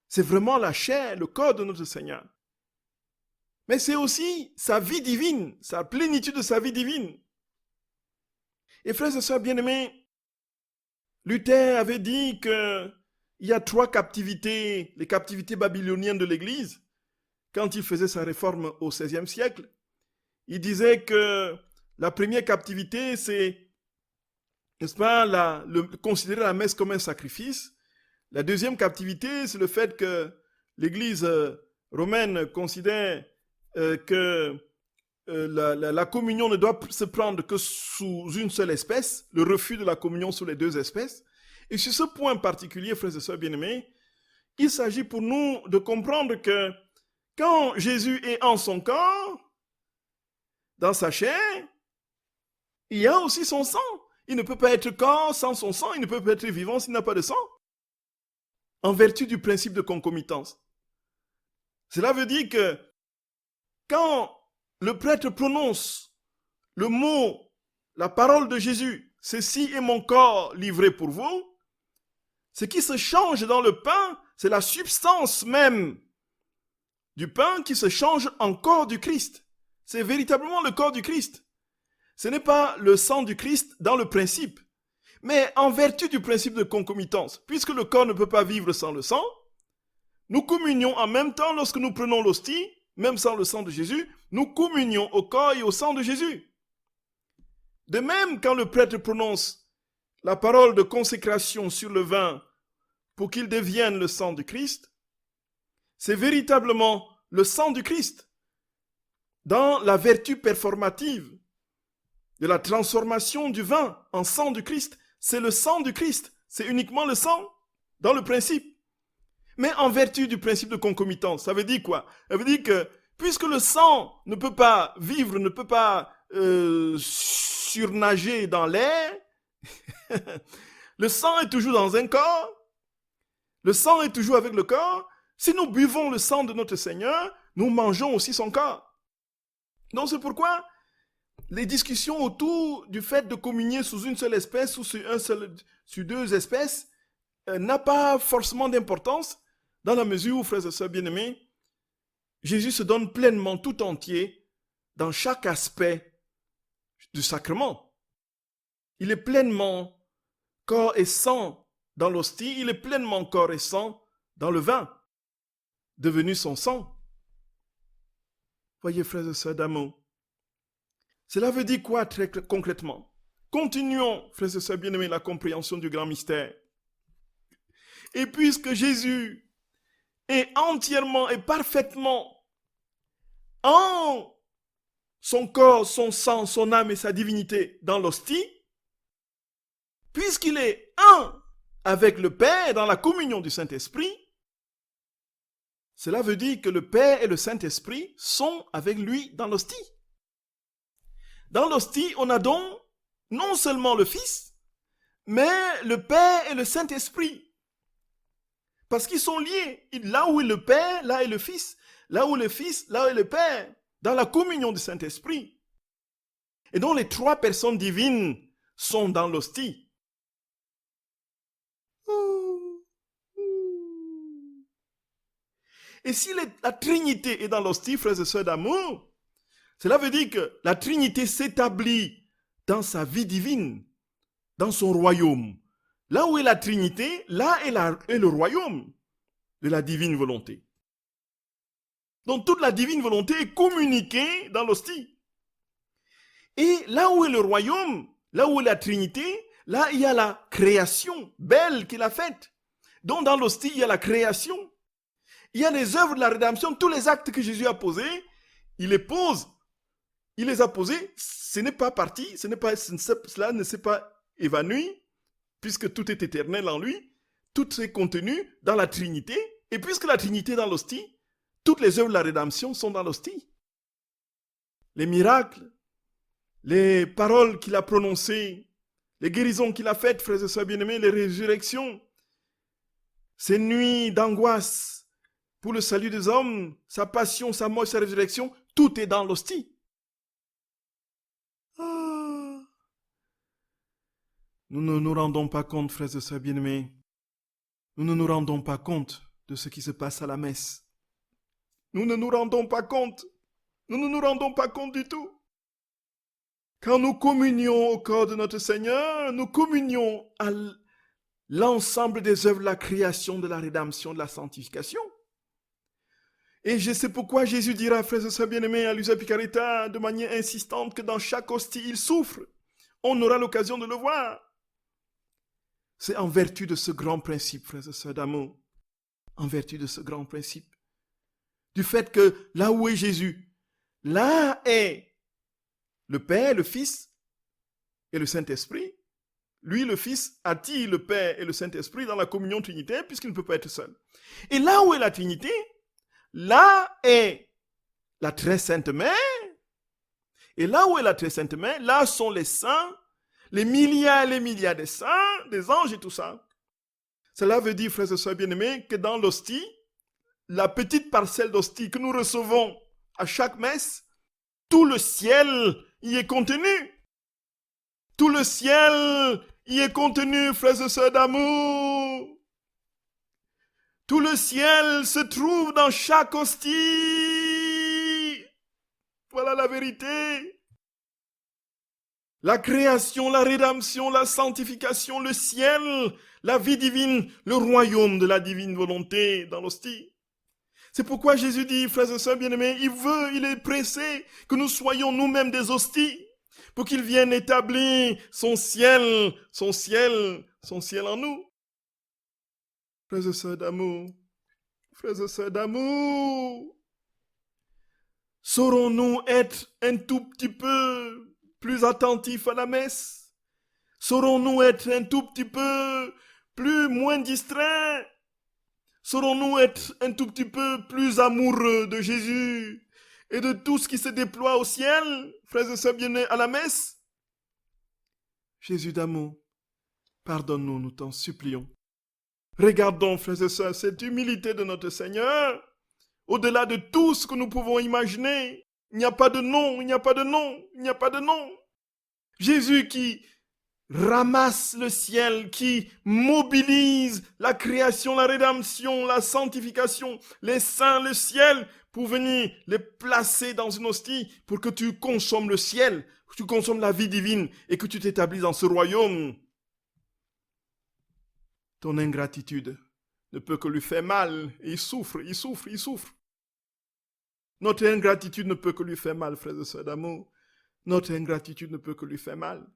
C'est vraiment la chair, le corps de notre Seigneur. Mais c'est aussi sa vie divine, sa plénitude de sa vie divine. Et frères et sœurs bien-aimés, Luther avait dit qu'il y a 3 captivités, les captivités babyloniennes de l'Église. Quand il faisait sa réforme au XVIe siècle, il disait que la première captivité, c'est, n'est-ce pas, considérer la messe comme un sacrifice. La deuxième captivité, c'est le fait que l'Église romaine considère que la communion ne doit se prendre que sous une seule espèce, le refus de la communion sous les 2 espèces. Et sur ce point particulier, frères et sœurs bien-aimés, il s'agit pour nous de comprendre que quand Jésus est en son corps, dans sa chair, il y a aussi son sang. Il ne peut pas être corps sans son sang, il ne peut pas être vivant s'il n'a pas de sang. En vertu du principe de concomitance. Cela veut dire que quand le prêtre prononce le mot, la parole de Jésus, « Ceci est mon corps livré pour vous », ce qui se change dans le pain, c'est la substance même du pain qui se change en corps du Christ. C'est véritablement le corps du Christ. Ce n'est pas le sang du Christ dans le principe, mais en vertu du principe de concomitance. Puisque le corps ne peut pas vivre sans le sang, nous communions en même temps lorsque nous prenons l'hostie, même sans le sang de Jésus, nous communions au corps et au sang de Jésus. De même, quand le prêtre prononce la parole de consécration sur le vin pour qu'il devienne le sang du Christ, c'est véritablement le sang du Christ dans la vertu performative de la transformation du vin en sang du Christ. C'est le sang du Christ, c'est uniquement le sang dans le principe. Mais en vertu du principe de concomitance, ça veut dire quoi? Ça veut dire que puisque le sang ne peut pas vivre, ne peut pas surnager dans l'air, le sang est toujours dans un corps, le sang est toujours avec le corps. Si nous buvons le sang de notre Seigneur, nous mangeons aussi son corps. Donc c'est pourquoi les discussions autour du fait de communier sous une seule espèce ou sur 2 espèces n'a pas forcément d'importance dans la mesure où, frères et sœurs bien-aimés, Jésus se donne pleinement tout entier dans chaque aspect du sacrement. Il est pleinement corps et sang dans l'hostie, il est pleinement corps et sang dans le vin, devenu son sang. Voyez, frères et sœurs d'amour, cela veut dire quoi très concrètement? Continuons, frères et sœurs bien-aimés, la compréhension du grand mystère. Et puisque Jésus est entièrement et parfaitement en son corps, son sang, son âme et sa divinité dans l'hostie, puisqu'il est un avec le Père dans la communion du Saint-Esprit, cela veut dire que le Père et le Saint-Esprit sont avec lui dans l'hostie. Dans l'hostie, on a donc non seulement le Fils, mais le Père et le Saint-Esprit. Parce qu'ils sont liés. Là où est le Père, là est le Fils. Là où est le Fils, là est le Père. Dans la communion du Saint-Esprit. Et donc les 3 personnes divines sont dans l'hostie. Et si la Trinité est dans l'hostie, frères et sœurs d'amour, cela veut dire que la Trinité s'établit dans sa vie divine, dans son royaume. Là où est la Trinité, là est le royaume de la divine volonté. Donc toute la divine volonté est communiquée dans l'hostie. Et là où est le royaume, là où est la Trinité, là il y a la création belle qu'il a faite. Donc dans l'hostie, il y a la création. Il y a les œuvres de la rédemption, tous les actes que Jésus a posés, il les pose. Il les a posés, ce n'est pas parti, cela ne s'est pas évanoui, puisque tout est éternel en lui, tout est contenu dans la Trinité, et puisque la Trinité est dans l'hostie, toutes les œuvres de la rédemption sont dans l'hostie. Les miracles, les paroles qu'il a prononcées, les guérisons qu'il a faites, frères et sœurs bien-aimés, les résurrections, ces nuits d'angoisse pour le salut des hommes, sa passion, sa mort, sa résurrection, tout est dans l'hostie. Nous ne nous rendons pas compte, frères et sœurs bien-aimés. Nous ne nous rendons pas compte de ce qui se passe à la messe. Nous ne nous rendons pas compte. Nous ne nous rendons pas compte du tout. Quand nous communions au corps de notre Seigneur, nous communions à l'ensemble des œuvres de la création, de la rédemption, de la sanctification. Et je sais pourquoi Jésus dira, frères et sœurs bien-aimés, à Luisa Picaretta, de manière insistante, que dans chaque hostie, il souffre. On aura l'occasion de le voir. C'est en vertu de ce grand principe, frères et sœurs d'amour, en vertu de ce grand principe, du fait que là où est Jésus, là est le Père, le Fils et le Saint-Esprit. Lui, le Fils, attire le Père et le Saint-Esprit dans la communion trinitaire puisqu'il ne peut pas être seul. Et là où est la Trinité, là est la très sainte Mère. Et là où est la très sainte Mère, là sont les saints, les milliards des saints, des anges et tout ça. Cela veut dire, frères et sœurs bien-aimés, que dans l'hostie, la petite parcelle d'hostie que nous recevons à chaque messe, tout le ciel y est contenu. Tout le ciel y est contenu, frères et sœurs d'amour. Tout le ciel se trouve dans chaque hostie. Voilà la vérité. La création, la rédemption, la sanctification, le ciel, la vie divine, le royaume de la divine volonté dans l'hostie. C'est pourquoi Jésus dit, frères et sœurs bien-aimés, il est pressé que nous soyons nous-mêmes des hosties pour qu'il vienne établir son ciel en nous. Frères et sœurs d'amour, saurons-nous être un tout petit peu plus attentifs à la messe? Saurons-nous être un tout petit peu moins distraits? Saurons-nous être un tout petit peu plus amoureux de Jésus et de tout ce qui se déploie au ciel, frères et sœurs bien-aimés, à la messe? Jésus d'amour, pardonne-nous, nous t'en supplions. Regardons, frères et sœurs, cette humilité de notre Seigneur. Au-delà de tout ce que nous pouvons imaginer, il n'y a pas de nom, il n'y a pas de nom, il n'y a pas de nom. Jésus qui ramasse le ciel, qui mobilise la création, la rédemption, la sanctification, les saints, le ciel, pour venir les placer dans une hostie, pour que tu consommes le ciel, que tu consommes la vie divine et que tu t'établisses dans ce royaume. Ton ingratitude ne peut que lui faire mal, et il souffre. Notre ingratitude ne peut que lui faire mal, frères et sœurs d'amour. Notre ingratitude ne peut que lui faire mal.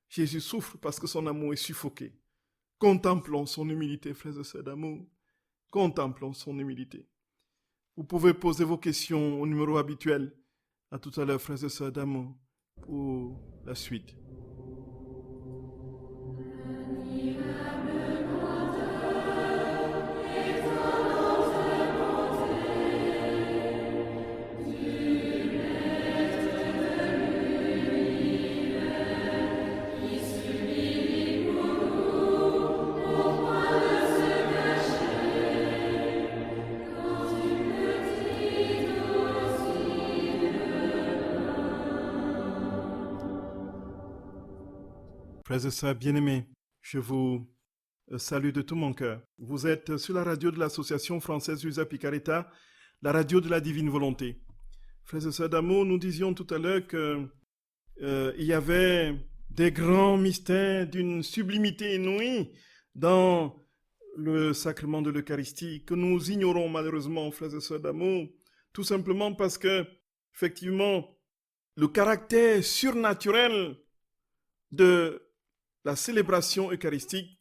Jésus souffre parce que son amour est suffoqué. Contemplons son humilité, frères et sœurs d'amour. Contemplons son humilité. Vous pouvez poser vos questions au numéro habituel. À tout à l'heure, frères et sœurs d'amour, pour la suite. Frères et sœurs bien-aimés, je vous salue de tout mon cœur. Vous êtes sur la radio de l'Association française Luisa Picaretta, la radio de la divine volonté. Frères et sœurs d'amour, nous disions tout à l'heure qu'il y avait des grands mystères d'une sublimité inouïe dans le sacrement de l'Eucharistie que nous ignorons malheureusement, frères et sœurs d'amour. Tout simplement parce que, effectivement, le caractère surnaturel de la célébration eucharistique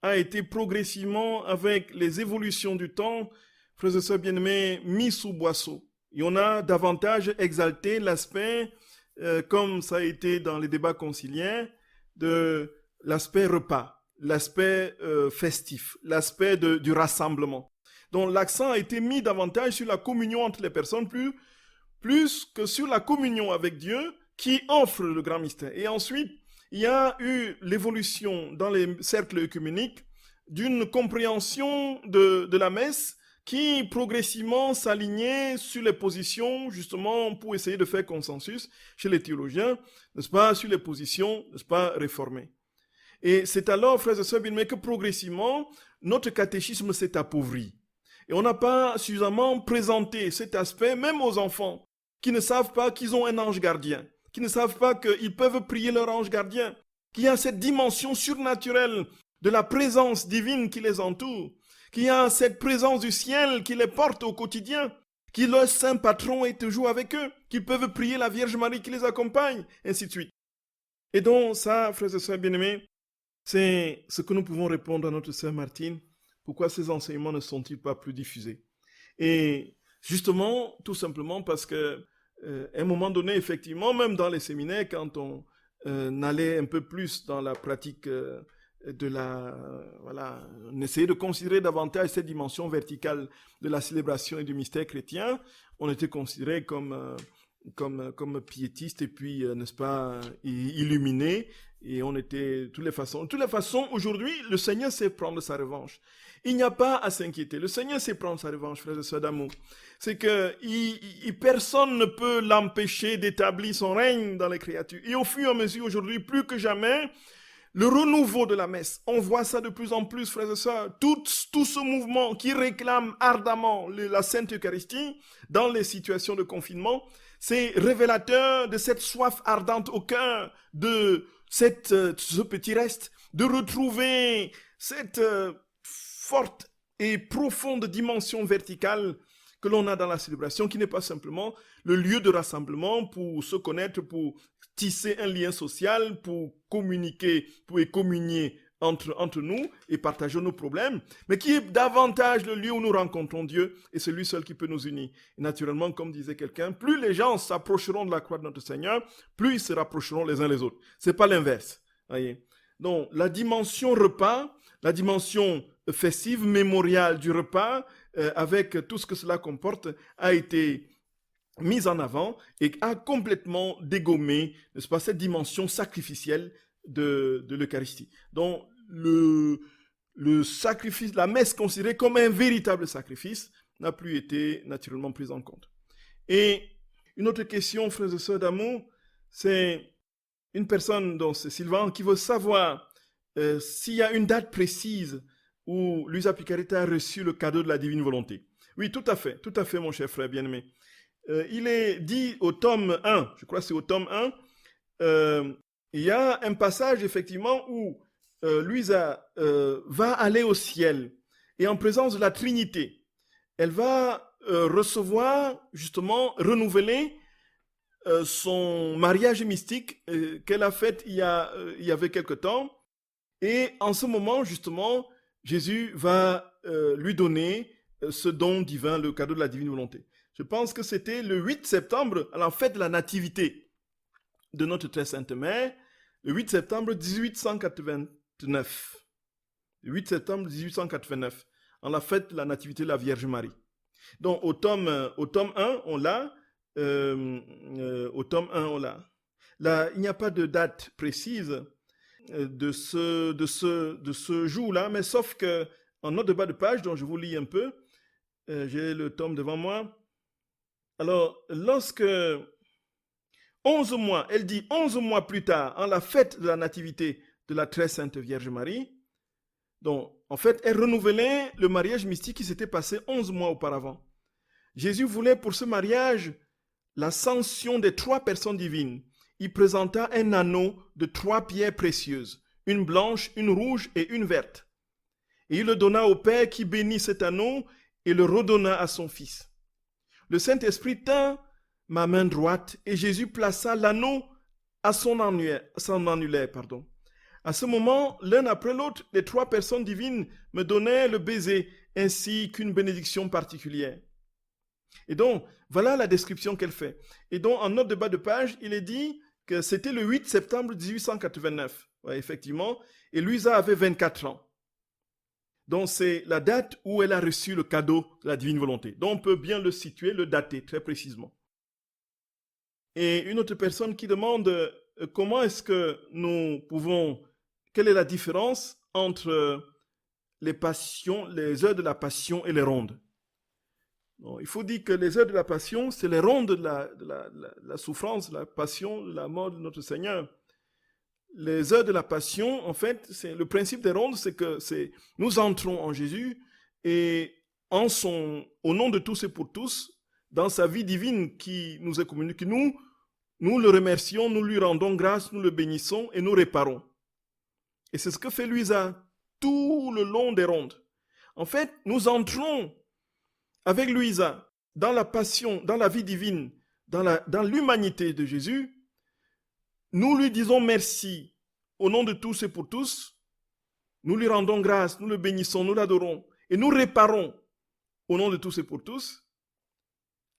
a été progressivement, avec les évolutions du temps, frères et sœurs bien-aimés, mis sous boisseau. Et on a davantage exalté l'aspect, comme ça a été dans les débats conciliens, de l'aspect repas, l'aspect festif, l'aspect du rassemblement. Donc l'accent a été mis davantage sur la communion entre les personnes, plus que sur la communion avec Dieu, qui offre le grand mystère. Et ensuite, il y a eu l'évolution dans les cercles œcuméniques d'une compréhension de la messe qui progressivement s'alignait sur les positions, justement, pour essayer de faire consensus chez les théologiens, n'est-ce pas, sur les positions, n'est-ce pas, réformées. Et c'est alors, frères et sœurs bien-aimés, que progressivement, notre catéchisme s'est appauvri. Et on n'a pas suffisamment présenté cet aspect, même aux enfants, qui ne savent pas qu'ils ont un ange gardien, qui ne savent pas qu'ils peuvent prier leur ange gardien, qu'il y a cette dimension surnaturelle de la présence divine qui les entoure, qu'il y a cette présence du ciel qui les porte au quotidien, que leur saint patron est toujours avec eux, qu'ils peuvent prier la Vierge Marie qui les accompagne, ainsi de suite. Et donc ça, frères et sœurs bien-aimés, c'est ce que nous pouvons répondre à notre sœur Martine. Pourquoi ces enseignements ne sont-ils pas plus diffusés? Et justement, tout simplement parce que à un moment donné, effectivement, même dans les séminaires, quand on allait un peu plus dans la pratique on essayait de considérer davantage cette dimension verticale de la célébration et du mystère chrétien, on était considéré comme piétiste et puis, n'est-ce pas, illuminé, et on était de toutes les façons, aujourd'hui, le Seigneur sait prendre sa revanche. Il n'y a pas à s'inquiéter. Le Seigneur sait prendre sa revanche, frères et sœurs d'amour. C'est que personne ne peut l'empêcher d'établir son règne dans les créatures. Et au fur et à mesure, aujourd'hui, plus que jamais, le renouveau de la messe, on voit ça de plus en plus, frères et sœurs. Tout ce mouvement qui réclame ardemment la Sainte Eucharistie dans les situations de confinement, c'est révélateur de cette soif ardente au cœur de ce petit reste, de retrouver cette forte et profonde dimension verticale que l'on a dans la célébration, qui n'est pas simplement le lieu de rassemblement pour se connaître, pour tisser un lien social, pour communiquer, pour communier entre nous et partager nos problèmes, mais qui est davantage le lieu où nous rencontrons Dieu, et c'est lui seul qui peut nous unir. Et naturellement, comme disait quelqu'un, plus les gens s'approcheront de la croix de notre Seigneur, plus ils se rapprocheront les uns les autres. C'est pas l'inverse. Voyez. Donc, la dimension repas, la dimension festive, mémoriale du repas, avec tout ce que cela comporte, a été mise en avant et a complètement dégommé, n'est-ce pas, cette dimension sacrificielle de l'Eucharistie. Donc, le sacrifice, la messe considérée comme un véritable sacrifice, n'a plus été naturellement prise en compte. Et une autre question, frères et sœurs d'amour, c'est une personne, donc c'est Sylvain, qui veut savoir s'il y a une date précise où Luisa Picaretta a reçu le cadeau de la divine volonté. Oui, tout à fait, mon cher frère bien-aimé. Il est dit au tome 1, je crois que c'est au tome 1, il y a un passage effectivement où Luisa va aller au ciel et en présence de la Trinité, elle va recevoir, justement, renouveler son mariage mystique qu'elle a fait il y avait quelque temps. Et en ce moment, justement, Jésus va lui donner ce don divin, le cadeau de la divine volonté. Je pense que c'était le 8 septembre, à la fête de la nativité de notre très sainte mère, le 8 septembre 1889. Le 8 septembre 1889, en la fête de la nativité de la Vierge Marie. Donc au tome 1, on l'a. Au tome 1, on l'a. Là, il n'y a pas de date précise de ce jour-là, mais sauf que en note de bas de page, dont je vous lis un peu, j'ai le tome devant moi. Alors, lorsque 11 mois, elle dit 11 mois plus tard, en la fête de la nativité de la très sainte Vierge Marie, donc en fait, elle renouvelait le mariage mystique qui s'était passé 11 mois auparavant. Jésus voulait pour ce mariage l'ascension des 3 personnes divines. Il présenta un anneau de 3 pierres précieuses, une blanche, une rouge et une verte. Et il le donna au Père qui bénit cet anneau et le redonna à son Fils. le Saint-Esprit tint ma main droite et Jésus plaça l'anneau à son annulaire. À ce moment, l'un après l'autre, les trois personnes divines me donnaient le baiser ainsi qu'une bénédiction particulière. Et donc, voilà la description qu'elle fait. Et donc, en note de bas de page, il est dit que c'était le 8 septembre 1889. Ouais, effectivement. Et Louisa avait 24 ans. Donc, c'est la date où elle a reçu le cadeau de la divine volonté. Donc, on peut bien le situer, le dater très précisément. Et une autre personne qui demande comment est-ce que nous pouvons, quelle est la différence entre les passions, les heures de la passion et les rondes. Bon, il faut dire que les heures de la passion, c'est les rondes de la souffrance, de la passion, de la mort de notre Seigneur. Les heures de la passion, en fait, c'est le principe des rondes, c'est que nous entrons en Jésus et au nom de tous et pour tous, dans sa vie divine qui nous est communiquée, nous le remercions, nous lui rendons grâce, nous le bénissons et nous réparons. Et c'est ce que fait Louisa tout le long des rondes. En fait, nous entrons avec Louisa dans la passion, dans la vie divine, dans l'humanité de Jésus. Nous lui disons merci au nom de tous et pour tous. Nous lui rendons grâce, nous le bénissons, nous l'adorons et nous réparons au nom de tous et pour tous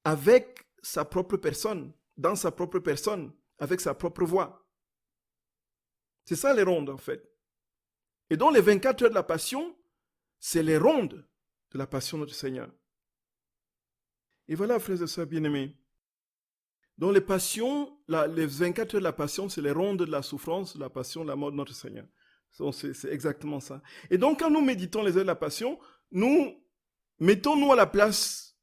avec sa propre personne, dans sa propre personne, avec sa propre voix. C'est ça les rondes en fait. Et donc les 24 heures de la passion, c'est les rondes de la passion de notre Seigneur. Et voilà, frères et sœurs bien-aimés. Donc les passions, les 24 heures de la passion, c'est les rondes de la souffrance, de la passion, de la mort de notre Seigneur. Donc c'est exactement ça. Et donc quand nous méditons les heures de la passion, mettons-nous à la place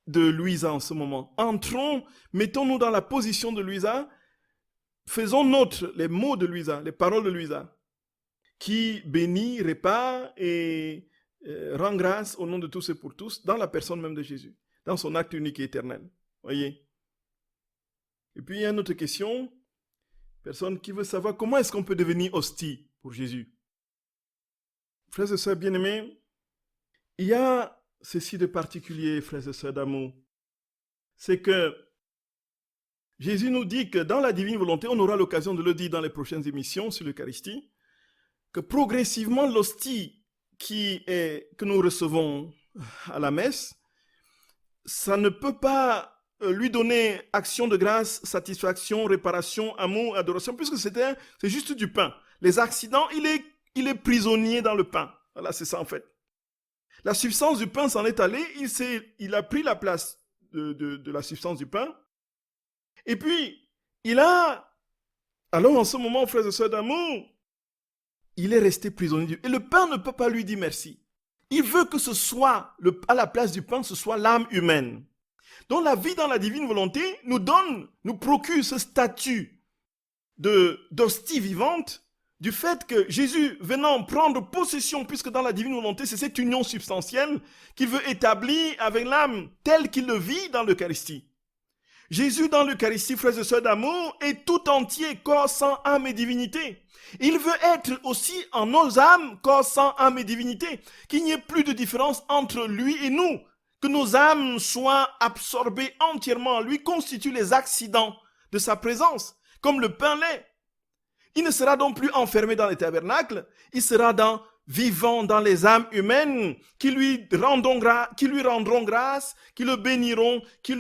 de Louisa en ce moment. Mettons-nous dans la position de Louisa, faisons nôtre les mots de Louisa, les paroles de Louisa, qui bénit, répare et rend grâce au nom de tous et pour tous, dans la personne même de Jésus, dans son acte unique et éternel. Voyez. Et puis, il y a une autre question. Personne qui veut savoir comment est-ce qu'on peut devenir hostie pour Jésus. Frères et sœurs bien-aimés, il y a ceci de particulier, frères et sœurs d'amour. C'est que Jésus nous dit que dans la divine volonté, on aura l'occasion de le dire dans les prochaines émissions sur l'Eucharistie, que progressivement l'hostie que nous recevons à la messe, ça ne peut pas lui donner action de grâce, satisfaction, réparation, amour, adoration, puisque c'est juste du pain. Les accidents, il est prisonnier dans le pain. Voilà, c'est ça en fait. La substance du pain s'en est allée, il a pris la place de la substance du pain. Et puis, alors en ce moment, frères et sœurs d'amour, il est resté prisonnier. Et le pain ne peut pas lui dire merci. Il veut que ce soit, à la place du pain, ce soit l'âme humaine. Donc la vie dans la divine volonté nous procure ce statut d'hostie vivante, du fait que Jésus venant prendre possession, puisque dans la divine volonté, c'est cette union substantielle qu'il veut établir avec l'âme telle qu'il le vit dans l'Eucharistie. Jésus dans l'Eucharistie, frères et sœurs d'amour, est tout entier, corps, sang, âme et divinité. Il veut être aussi en nos âmes, corps, sang, âme et divinité, qu'il n'y ait plus de différence entre lui et nous, que nos âmes soient absorbées entièrement en lui, constituent les accidents de sa présence, comme le pain l'est. Il ne sera donc plus enfermé dans les tabernacles, il sera vivant dans les âmes humaines qui lui rendront grâce, qui le béniront, qui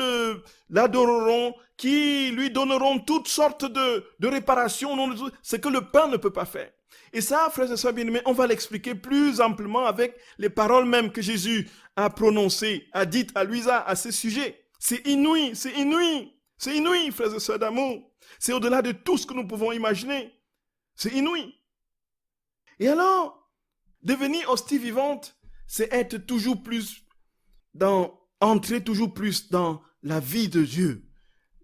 l'adoreront, qui lui donneront toutes sortes de réparations, ce que le pain ne peut pas faire. Et ça, frères et sœurs bien-aimés, on va l'expliquer plus amplement avec les paroles même que Jésus a prononcées, a dites à Louisa à ce sujet. C'est inouï, frères et sœurs d'amour. C'est au-delà de tout ce que nous pouvons imaginer. C'est inouï. Et alors, devenir hostie vivante, c'est être entrer toujours plus dans la vie de Dieu,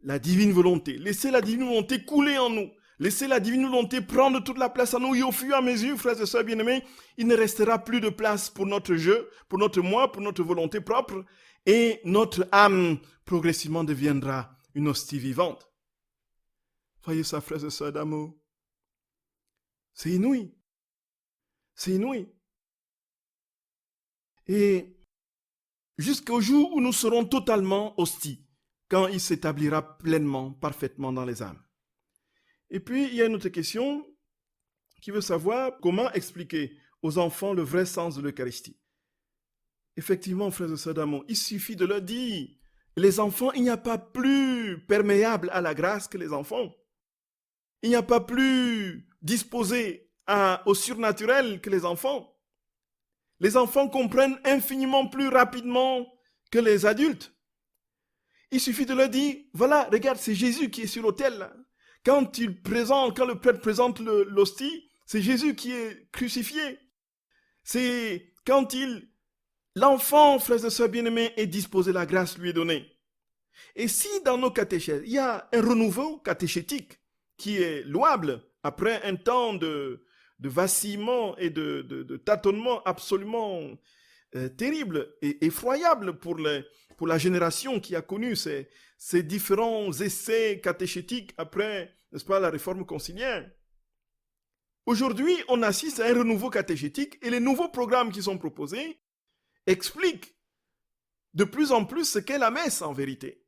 la divine volonté. Laisser la divine volonté couler en nous. Laisser la divine volonté prendre toute la place en nous. Et au fur et à mesure, frères et sœurs bien-aimés, il ne restera plus de place pour notre jeu, pour notre moi, pour notre volonté propre. Et notre âme progressivement deviendra une hostie vivante. Voyez ça, frères et sœurs d'amour. C'est inouï. C'est inouï. Et jusqu'au jour où nous serons totalement hosties, quand il s'établira pleinement, parfaitement dans les âmes. Et puis, il y a une autre question qui veut savoir comment expliquer aux enfants le vrai sens de l'Eucharistie. Effectivement, frères et sœurs d'amour, il suffit de leur dire, les enfants, il n'y a pas plus perméable à la grâce que les enfants. Il n'y a pas plus disposé au surnaturel que les enfants. Les enfants comprennent infiniment plus rapidement que les adultes. Il suffit de leur dire, voilà, regarde, c'est Jésus qui est sur l'autel. Quand le prêtre présente l'hostie, c'est Jésus qui est crucifié. C'est quand l'enfant, frères et sœurs bien-aimés, est disposé, la grâce lui est donnée. Et si dans nos catéchèses, il y a un renouveau catéchétique qui est louable après un temps de vacillement et de tâtonnement absolument terrible et effroyable pour la génération qui a connu ces différents essais catéchétiques après, n'est-ce pas, la réforme conciliaire. Aujourd'hui, on assiste à un renouveau catéchétique et les nouveaux programmes qui sont proposés expliquent de plus en plus ce qu'est la messe en vérité.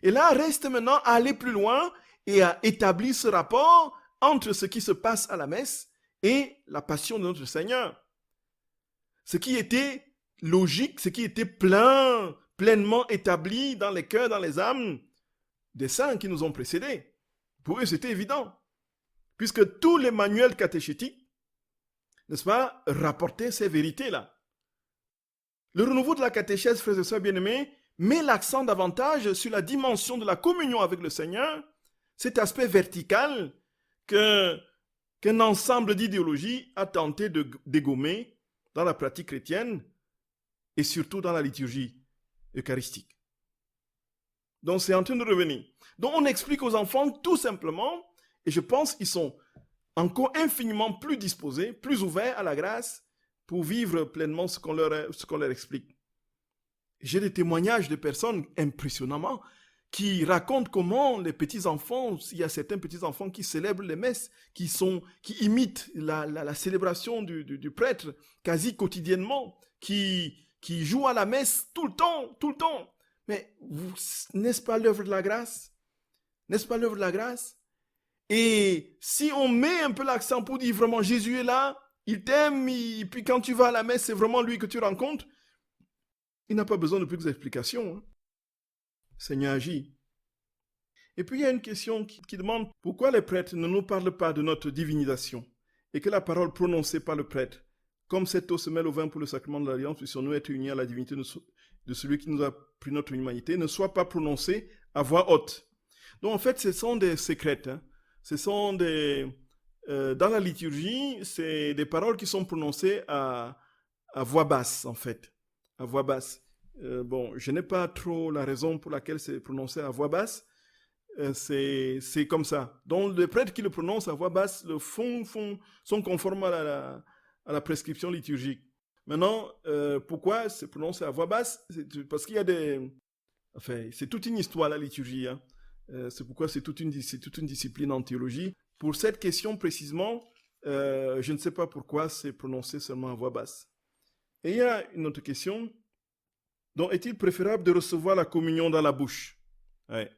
Et là, reste maintenant à aller plus loin et à établir ce rapport entre ce qui se passe à la messe et la passion de notre Seigneur. Ce qui était logique, ce qui était pleinement établi dans les cœurs, dans les âmes des saints qui nous ont précédés. Pour eux, c'était évident. Puisque tous les manuels catéchétiques, n'est-ce pas, rapportaient ces vérités-là. Le renouveau de la catéchèse, frères et sœurs bien-aimés, met l'accent davantage sur la dimension de la communion avec le Seigneur, cet aspect vertical qu'un ensemble d'idéologies a tenté de dégommer dans la pratique chrétienne et surtout dans la liturgie eucharistique. Donc c'est en train de revenir. Donc on explique aux enfants tout simplement, et je pense qu'ils sont encore infiniment plus disposés, plus ouverts à la grâce pour vivre pleinement ce qu'on leur explique. J'ai des témoignages de personnes impressionnamment qui racontent comment les petits-enfants, il y a certains petits-enfants qui célèbrent les messes, qui imitent la célébration du prêtre quasi quotidiennement, qui jouent à la messe tout le temps. Mais n'est-ce pas l'œuvre de la grâce? N'est-ce pas l'œuvre de la grâce? Et si on met un peu l'accent pour dire vraiment Jésus est là, il t'aime, et puis quand tu vas à la messe, c'est vraiment lui que tu rencontres, il n'a pas besoin de plus d'explications. Seigneur agit. Et puis il y a une question qui demande pourquoi les prêtres ne nous parlent pas de notre divinisation et que la parole prononcée par le prêtre, comme cette eau se mêle au vin pour le sacrement de l'alliance, puissions-nous être unis à la divinité de celui qui nous a pris notre humanité, ne soit pas prononcée à voix haute. Donc en fait, ce sont des secrètes. Ce sont dans la liturgie, c'est des paroles qui sont prononcées à voix basse, en fait. À voix basse. Je n'ai pas trop la raison pour laquelle c'est prononcé à voix basse. C'est comme ça. Donc, les prêtres qui le prononcent à voix basse sont conformes à la prescription liturgique. Maintenant, pourquoi c'est prononcé à voix basse? Parce qu'il y a c'est toute une histoire, la liturgie. C'est pourquoi c'est toute une discipline en théologie. Pour cette question précisément, je ne sais pas pourquoi c'est prononcé seulement à voix basse. Et il y a une autre question. Donc, est-il préférable de recevoir la communion dans la bouche? Ouais.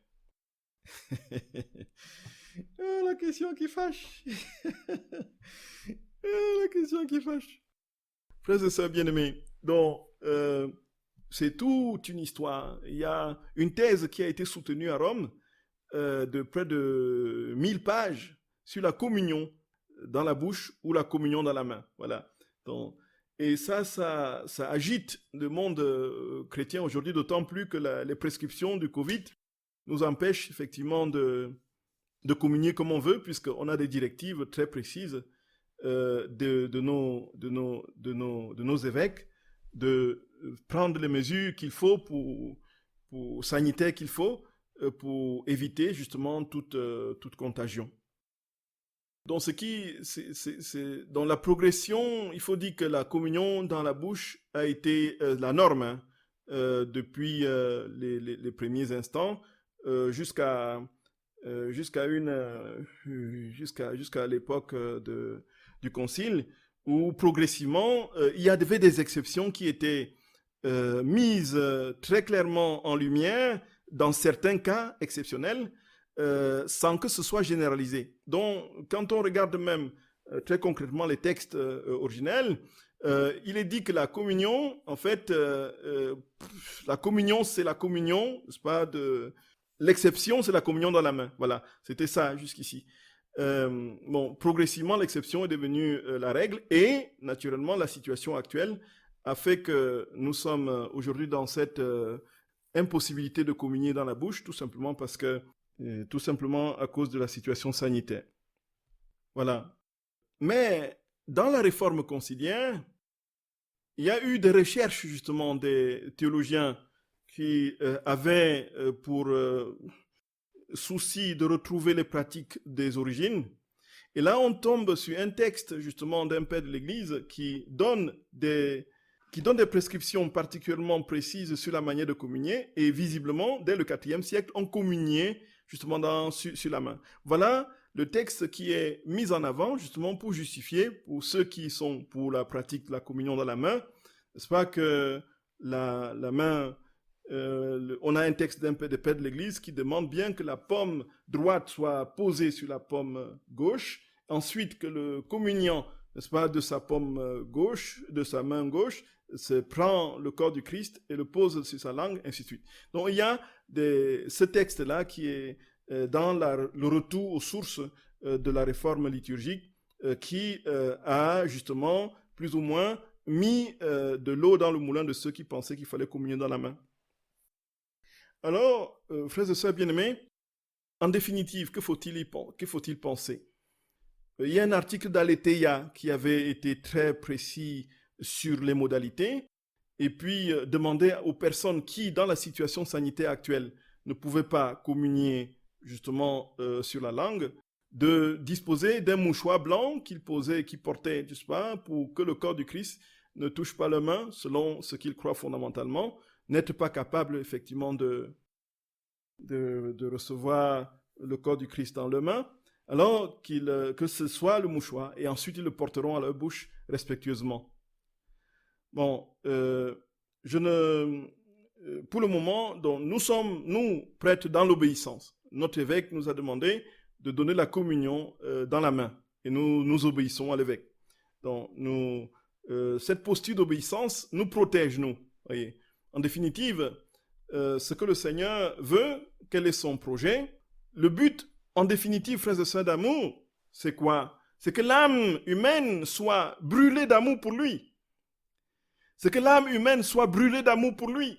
La question qui fâche. La question qui fâche. Frères et sœurs bien-aimés, donc, c'est toute une histoire. Il y a une thèse qui a été soutenue à Rome de près de 1000 pages sur la communion dans la bouche ou la communion dans la main. Voilà. Donc, et ça agite le monde chrétien aujourd'hui, d'autant plus que les prescriptions du Covid nous empêchent effectivement de communier comme on veut, puisqu'on a des directives très précises de nos évêques, de prendre les mesures qu'il faut pour sanitaires qu'il faut pour éviter justement toute contagion. Donc, dans la progression, il faut dire que la communion dans la bouche a été la norme depuis les premiers instants jusqu'à l'époque du Concile, où progressivement il y avait des exceptions qui étaient mise très clairement en lumière dans certains cas exceptionnels, sans que ce soit généralisé. Donc, quand on regarde même très concrètement les textes originels, il est dit que la communion, en fait, la communion, c'est la communion, n'est-ce pas, l'exception, c'est la communion dans la main. Voilà, c'était ça jusqu'ici. Bon, progressivement, l'exception est devenue la règle et, naturellement, la situation actuelle a fait que nous sommes aujourd'hui dans cette impossibilité de communier dans la bouche, tout simplement parce que, tout simplement à cause de la situation sanitaire. Voilà. Mais dans la réforme conciliaire, il y a eu des recherches justement des théologiens qui avaient pour souci de retrouver les pratiques des origines. Et là, on tombe sur un texte justement d'un père de l'Église qui donne des prescriptions particulièrement précises sur la manière de communier. Et visiblement, dès le IVe siècle, on communiait justement sur la main. Voilà le texte qui est mis en avant justement pour justifier, pour ceux qui sont pour la pratique de la communion dans la main, n'est-ce pas, que la main, on a un texte d'un père de l'Église qui demande bien que la paume droite soit posée sur la paume gauche, ensuite que le communiant, n'est-ce pas, de sa paume gauche, de sa main gauche, prend le corps du Christ et le pose sur sa langue, ainsi de suite. Donc il y a ce texte-là qui est dans le retour aux sources de la réforme liturgique qui a justement plus ou moins mis de l'eau dans le moulin de ceux qui pensaient qu'il fallait communier dans la main. Alors, frères et sœurs bien-aimés, en définitive, que faut-il penser? Il y a un article d'Aletheia qui avait été très précis sur les modalités et puis demandait aux personnes qui, dans la situation sanitaire actuelle, ne pouvaient pas communier justement sur la langue, de disposer d'un mouchoir blanc qu'ils portaient, n'est-ce pas, pour que le corps du Christ ne touche pas leurs mains, selon ce qu'ils croient fondamentalement, n'être pas capable effectivement de recevoir le corps du Christ dans leurs mains, alors que ce soit le mouchoir, et ensuite ils le porteront à leur bouche respectueusement. Bon, pour le moment, donc, nous sommes, nous, prêtres dans l'obéissance. Notre évêque nous a demandé de donner la communion dans la main, et nous obéissons à l'évêque. Donc, cette posture d'obéissance nous protège, nous. Voyez. En définitive, ce que le Seigneur veut, quel est son projet? Le but, en définitive, frères et sœurs d'amour, c'est quoi? C'est que l'âme humaine soit brûlée d'amour pour lui. C'est que l'âme humaine soit brûlée d'amour pour lui.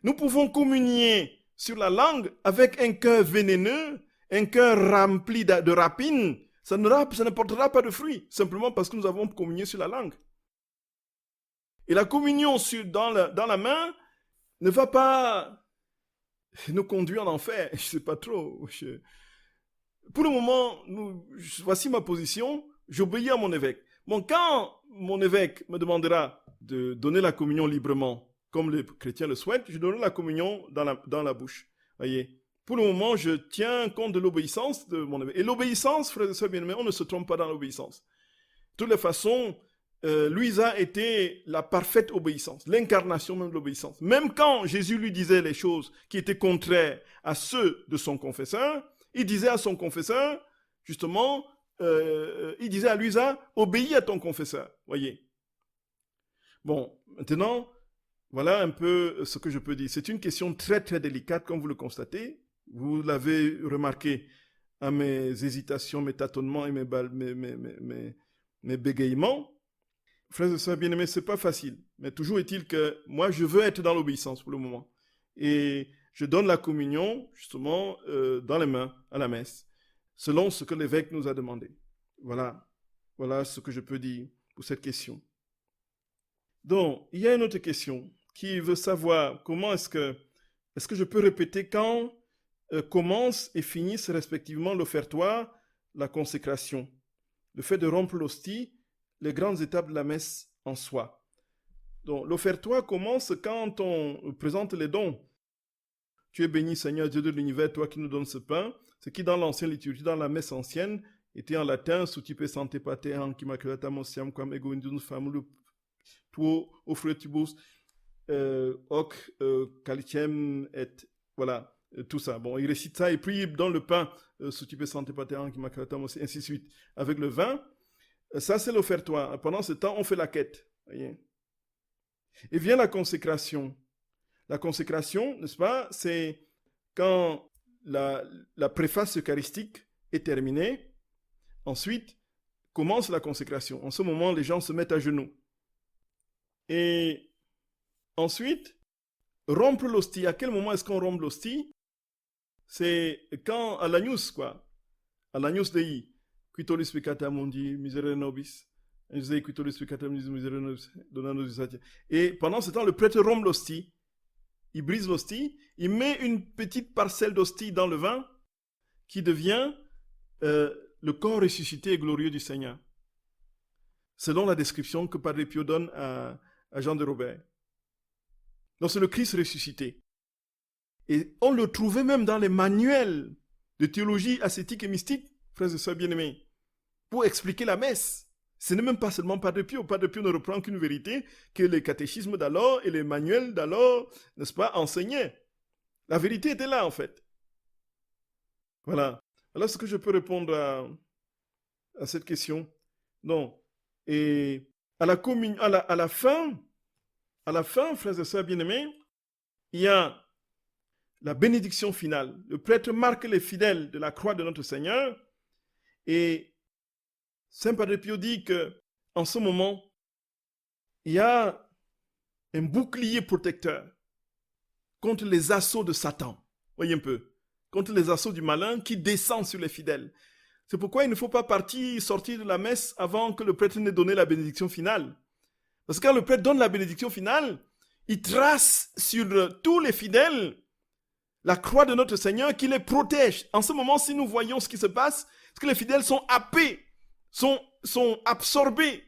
Nous pouvons communier sur la langue avec un cœur vénéneux, un cœur rempli de rapines. Ça ne portera pas de fruits, simplement parce que nous avons communié sur la langue. Et la communion dans la main ne va pas nous conduire en enfer. Je ne sais pas trop. Pour le moment, voici ma position. J'obéis à mon évêque. Bon, quand mon évêque me demandera de donner la communion librement, comme les chrétiens le souhaitent, je donnerai la communion dans la bouche. Voyez. Pour le moment, je tiens compte de l'obéissance de mon évêque. Et l'obéissance, frères et sœurs bien-aimés, on ne se trompe pas dans l'obéissance. De toutes les façons, Louisa était la parfaite obéissance, l'incarnation même de l'obéissance. Même quand Jésus lui disait les choses qui étaient contraires à ceux de son confesseur, il disait à son confesseur, justement, il disait à Louisa, obéis à ton confesseur. Voyez. Bon, maintenant, voilà un peu ce que je peux dire. C'est une question très très délicate, comme vous le constatez. Vous l'avez remarqué à mes hésitations, mes tâtonnements et mes bégayements. Frères et sœurs bien-aimés, c'est pas facile. Mais toujours est-il que moi, je veux être dans l'obéissance pour le moment. Et je donne la communion, justement, dans les mains, à la messe, selon ce que l'évêque nous a demandé. Voilà. Voilà ce que je peux dire pour cette question. Donc, il y a une autre question qui veut savoir comment est-ce que je peux répéter quand commence et finissent respectivement l'offertoire, la consécration, le fait de rompre l'hostie, les grandes étapes de la messe en soi. Donc, l'offertoire commence quand on présente les dons. Tu es béni, Seigneur, Dieu de l'univers, toi qui nous donnes ce pain, ce qui dans l'ancienne liturgie, dans la messe ancienne, était en latin, Sucipe Sancte Pater, Immaculata Mosiam, Quam Ego Indunus Famulus, Tuo offretibus. hoc, calcium, et voilà, tout ça. Bon, il récite ça, et puis dans le pain, ce type de santé patéran qui m'a aussi, ainsi de suite, avec le vin. Ça, c'est l'offertoire. Pendant ce temps, on fait la quête. Voyez. Et vient la consécration. La consécration, n'est-ce pas, c'est quand la préface eucharistique est terminée. Ensuite, commence la consécration. En ce moment, les gens se mettent à genoux. Et ensuite, rompre l'hostie. À quel moment est-ce qu'on rompt l'hostie? C'est quand, à l'agnus, quoi. À l'agnus Dei. Quitolis peccata mundi, miserere nobis. Quitolis peccata mundi, miserere nobis. Et pendant ce temps, le prêtre rompt l'hostie. Il brise l'hostie. Il met une petite parcelle d'hostie dans le vin qui devient le corps ressuscité et glorieux du Seigneur. Selon la description que Padre Pio donne à Jean de Robert. Donc c'est le Christ ressuscité. Et on le trouvait même dans les manuels de théologie ascétique et mystique, frères et sœurs bien-aimés, pour expliquer la messe. Ce n'est même pas seulement Padre Pio. Padre Pio ne reprend qu'une vérité que les catéchismes d'alors et les manuels d'alors, n'est-ce pas, enseignaient. La vérité était là, en fait. Voilà. Voilà ce que je peux répondre à cette question. Non. Et à la fin, frères et sœurs bien-aimés, il y a la bénédiction finale. Le prêtre marque les fidèles de la croix de notre Seigneur. Et Saint Padre Pio dit qu'en ce moment, il y a un bouclier protecteur contre les assauts de Satan. Voyez un peu. Contre les assauts du malin qui descend sur les fidèles. C'est pourquoi il ne faut pas sortir de la messe avant que le prêtre n'ait donné la bénédiction finale. Parce que quand le prêtre donne la bénédiction finale, il trace sur tous les fidèles la croix de notre Seigneur qui les protège. En ce moment, si nous voyons ce qui se passe, c'est que les fidèles sont happés, sont absorbés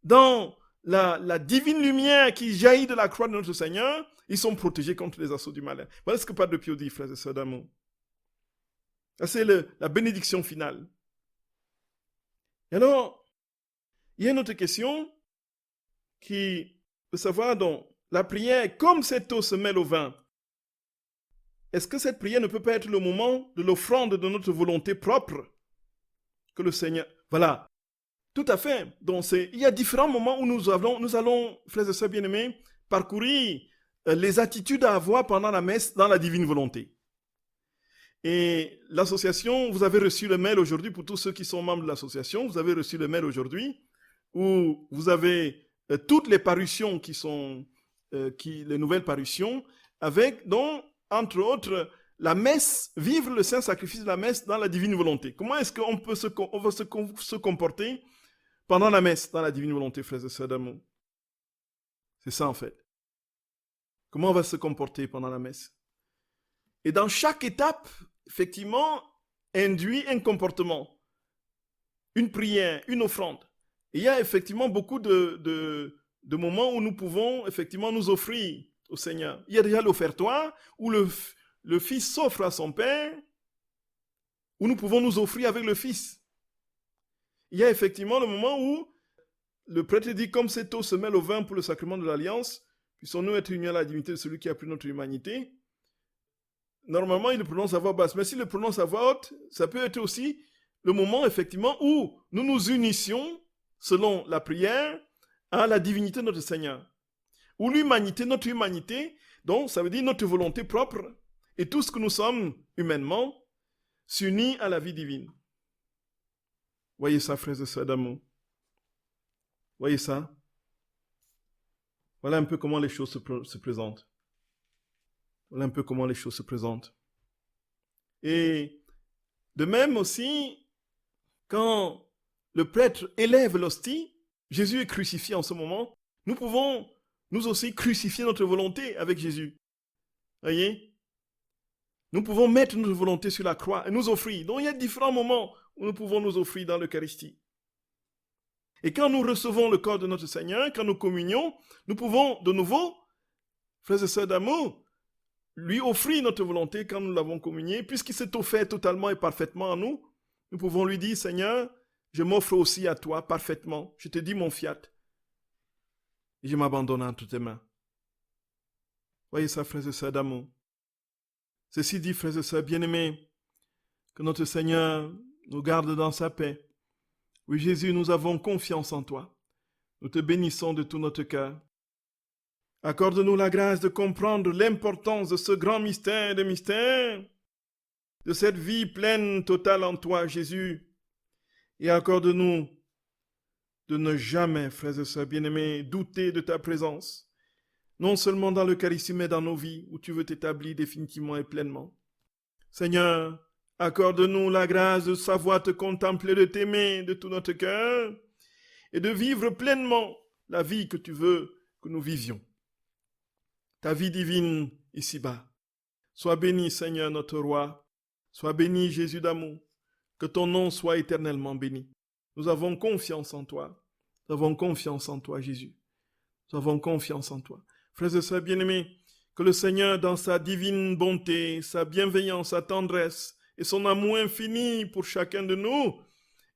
dans la divine lumière qui jaillit de la croix de notre Seigneur. Ils sont protégés contre les assauts du malin. Voilà ce que Padre Pio dit, frères et sœurs d'amour. Ça, c'est la bénédiction finale. Et alors, il y a une autre question qui veut savoir, donc, la prière, comme cette eau se mêle au vin, est-ce que cette prière ne peut pas être le moment de l'offrande de notre volonté propre que le Seigneur... Voilà, tout à fait. Donc, il y a différents moments où nous allons, frères et sœurs bien-aimés, parcourir les attitudes à avoir pendant la messe dans la divine volonté. Et l'association, vous avez reçu le mail aujourd'hui, pour tous ceux qui sont membres de l'association, vous avez reçu le mail aujourd'hui où vous avez toutes les parutions qui sont, les nouvelles parutions, avec, donc, entre autres, la messe, vivre le saint sacrifice de la messe dans la divine volonté. Comment est-ce qu'on peut se comporter pendant la messe dans la divine volonté, frères et sœurs d'amour? C'est ça, en fait. Comment on va se comporter pendant la messe? Et dans chaque étape, effectivement, induit un comportement, une prière, une offrande. Et il y a effectivement beaucoup de moments où nous pouvons effectivement nous offrir au Seigneur. Il y a déjà l'offertoire où le Fils s'offre à son Père, où nous pouvons nous offrir avec le Fils. Il y a effectivement le moment où le prêtre dit, comme cette eau se mêle au vin pour le sacrement de l'Alliance, puissons-nous être unis à la divinité de celui qui a pris notre humanité. Normalement, il le prononce à voix basse. Mais s'il le prononce à voix haute, ça peut être aussi le moment, effectivement, où nous nous unissions, selon la prière, à la divinité de notre Seigneur. Ou l'humanité, notre humanité, donc ça veut dire notre volonté propre, et tout ce que nous sommes humainement, s'unit à la vie divine. Voyez ça, frères et sœurs d'amour. Voyez ça. Voilà un peu comment les choses se présentent. Voilà un peu comment les choses se présentent. Et de même aussi, quand le prêtre élève l'hostie, Jésus est crucifié en ce moment, nous pouvons nous aussi crucifier notre volonté avec Jésus. Voyez? Nous pouvons mettre notre volonté sur la croix et nous offrir. Donc il y a différents moments où nous pouvons nous offrir dans l'Eucharistie. Et quand nous recevons le corps de notre Seigneur, quand nous communions, nous pouvons de nouveau, frères et sœurs d'amour, lui offrir notre volonté quand nous l'avons communié, puisqu'il s'est offert totalement et parfaitement à nous. Nous pouvons lui dire, Seigneur, je m'offre aussi à toi parfaitement. Je te dis mon fiat. Et je m'abandonne entre tes mains. Voyez ça, frères et sœurs d'amour. Ceci dit, frères et sœurs bien-aimés, que notre Seigneur nous garde dans sa paix. Oui, Jésus, nous avons confiance en toi. Nous te bénissons de tout notre cœur. Accorde-nous la grâce de comprendre l'importance de ce grand mystère des mystères, de cette vie pleine, totale en toi, Jésus. Et accorde-nous de ne jamais, frères et sœurs bien-aimés, douter de ta présence, non seulement dans l'Eucharistie, mais dans nos vies, où tu veux t'établir définitivement et pleinement. Seigneur, accorde-nous la grâce de savoir te contempler, de t'aimer de tout notre cœur, et de vivre pleinement la vie que tu veux que nous vivions. Ta vie divine ici-bas. Sois béni, Seigneur notre roi. Sois béni, Jésus d'amour. Que ton nom soit éternellement béni. Nous avons confiance en toi. Nous avons confiance en toi, Jésus. Nous avons confiance en toi. Frères et sœurs bien-aimés, que le Seigneur, dans sa divine bonté, sa bienveillance, sa tendresse et son amour infini pour chacun de nous,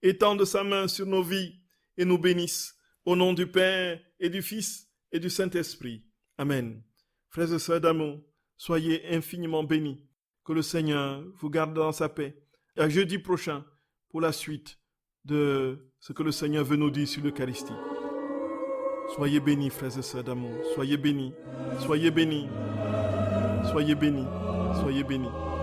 étende sa main sur nos vies et nous bénisse. Au nom du Père et du Fils et du Saint-Esprit. Amen. Frères et sœurs d'amour, soyez infiniment bénis. Que le Seigneur vous garde dans sa paix. Et à jeudi prochain pour la suite de ce que le Seigneur veut nous dire sur l'Eucharistie. Soyez bénis, frères et sœurs d'amour. Soyez bénis. Soyez bénis. Soyez bénis. Soyez bénis.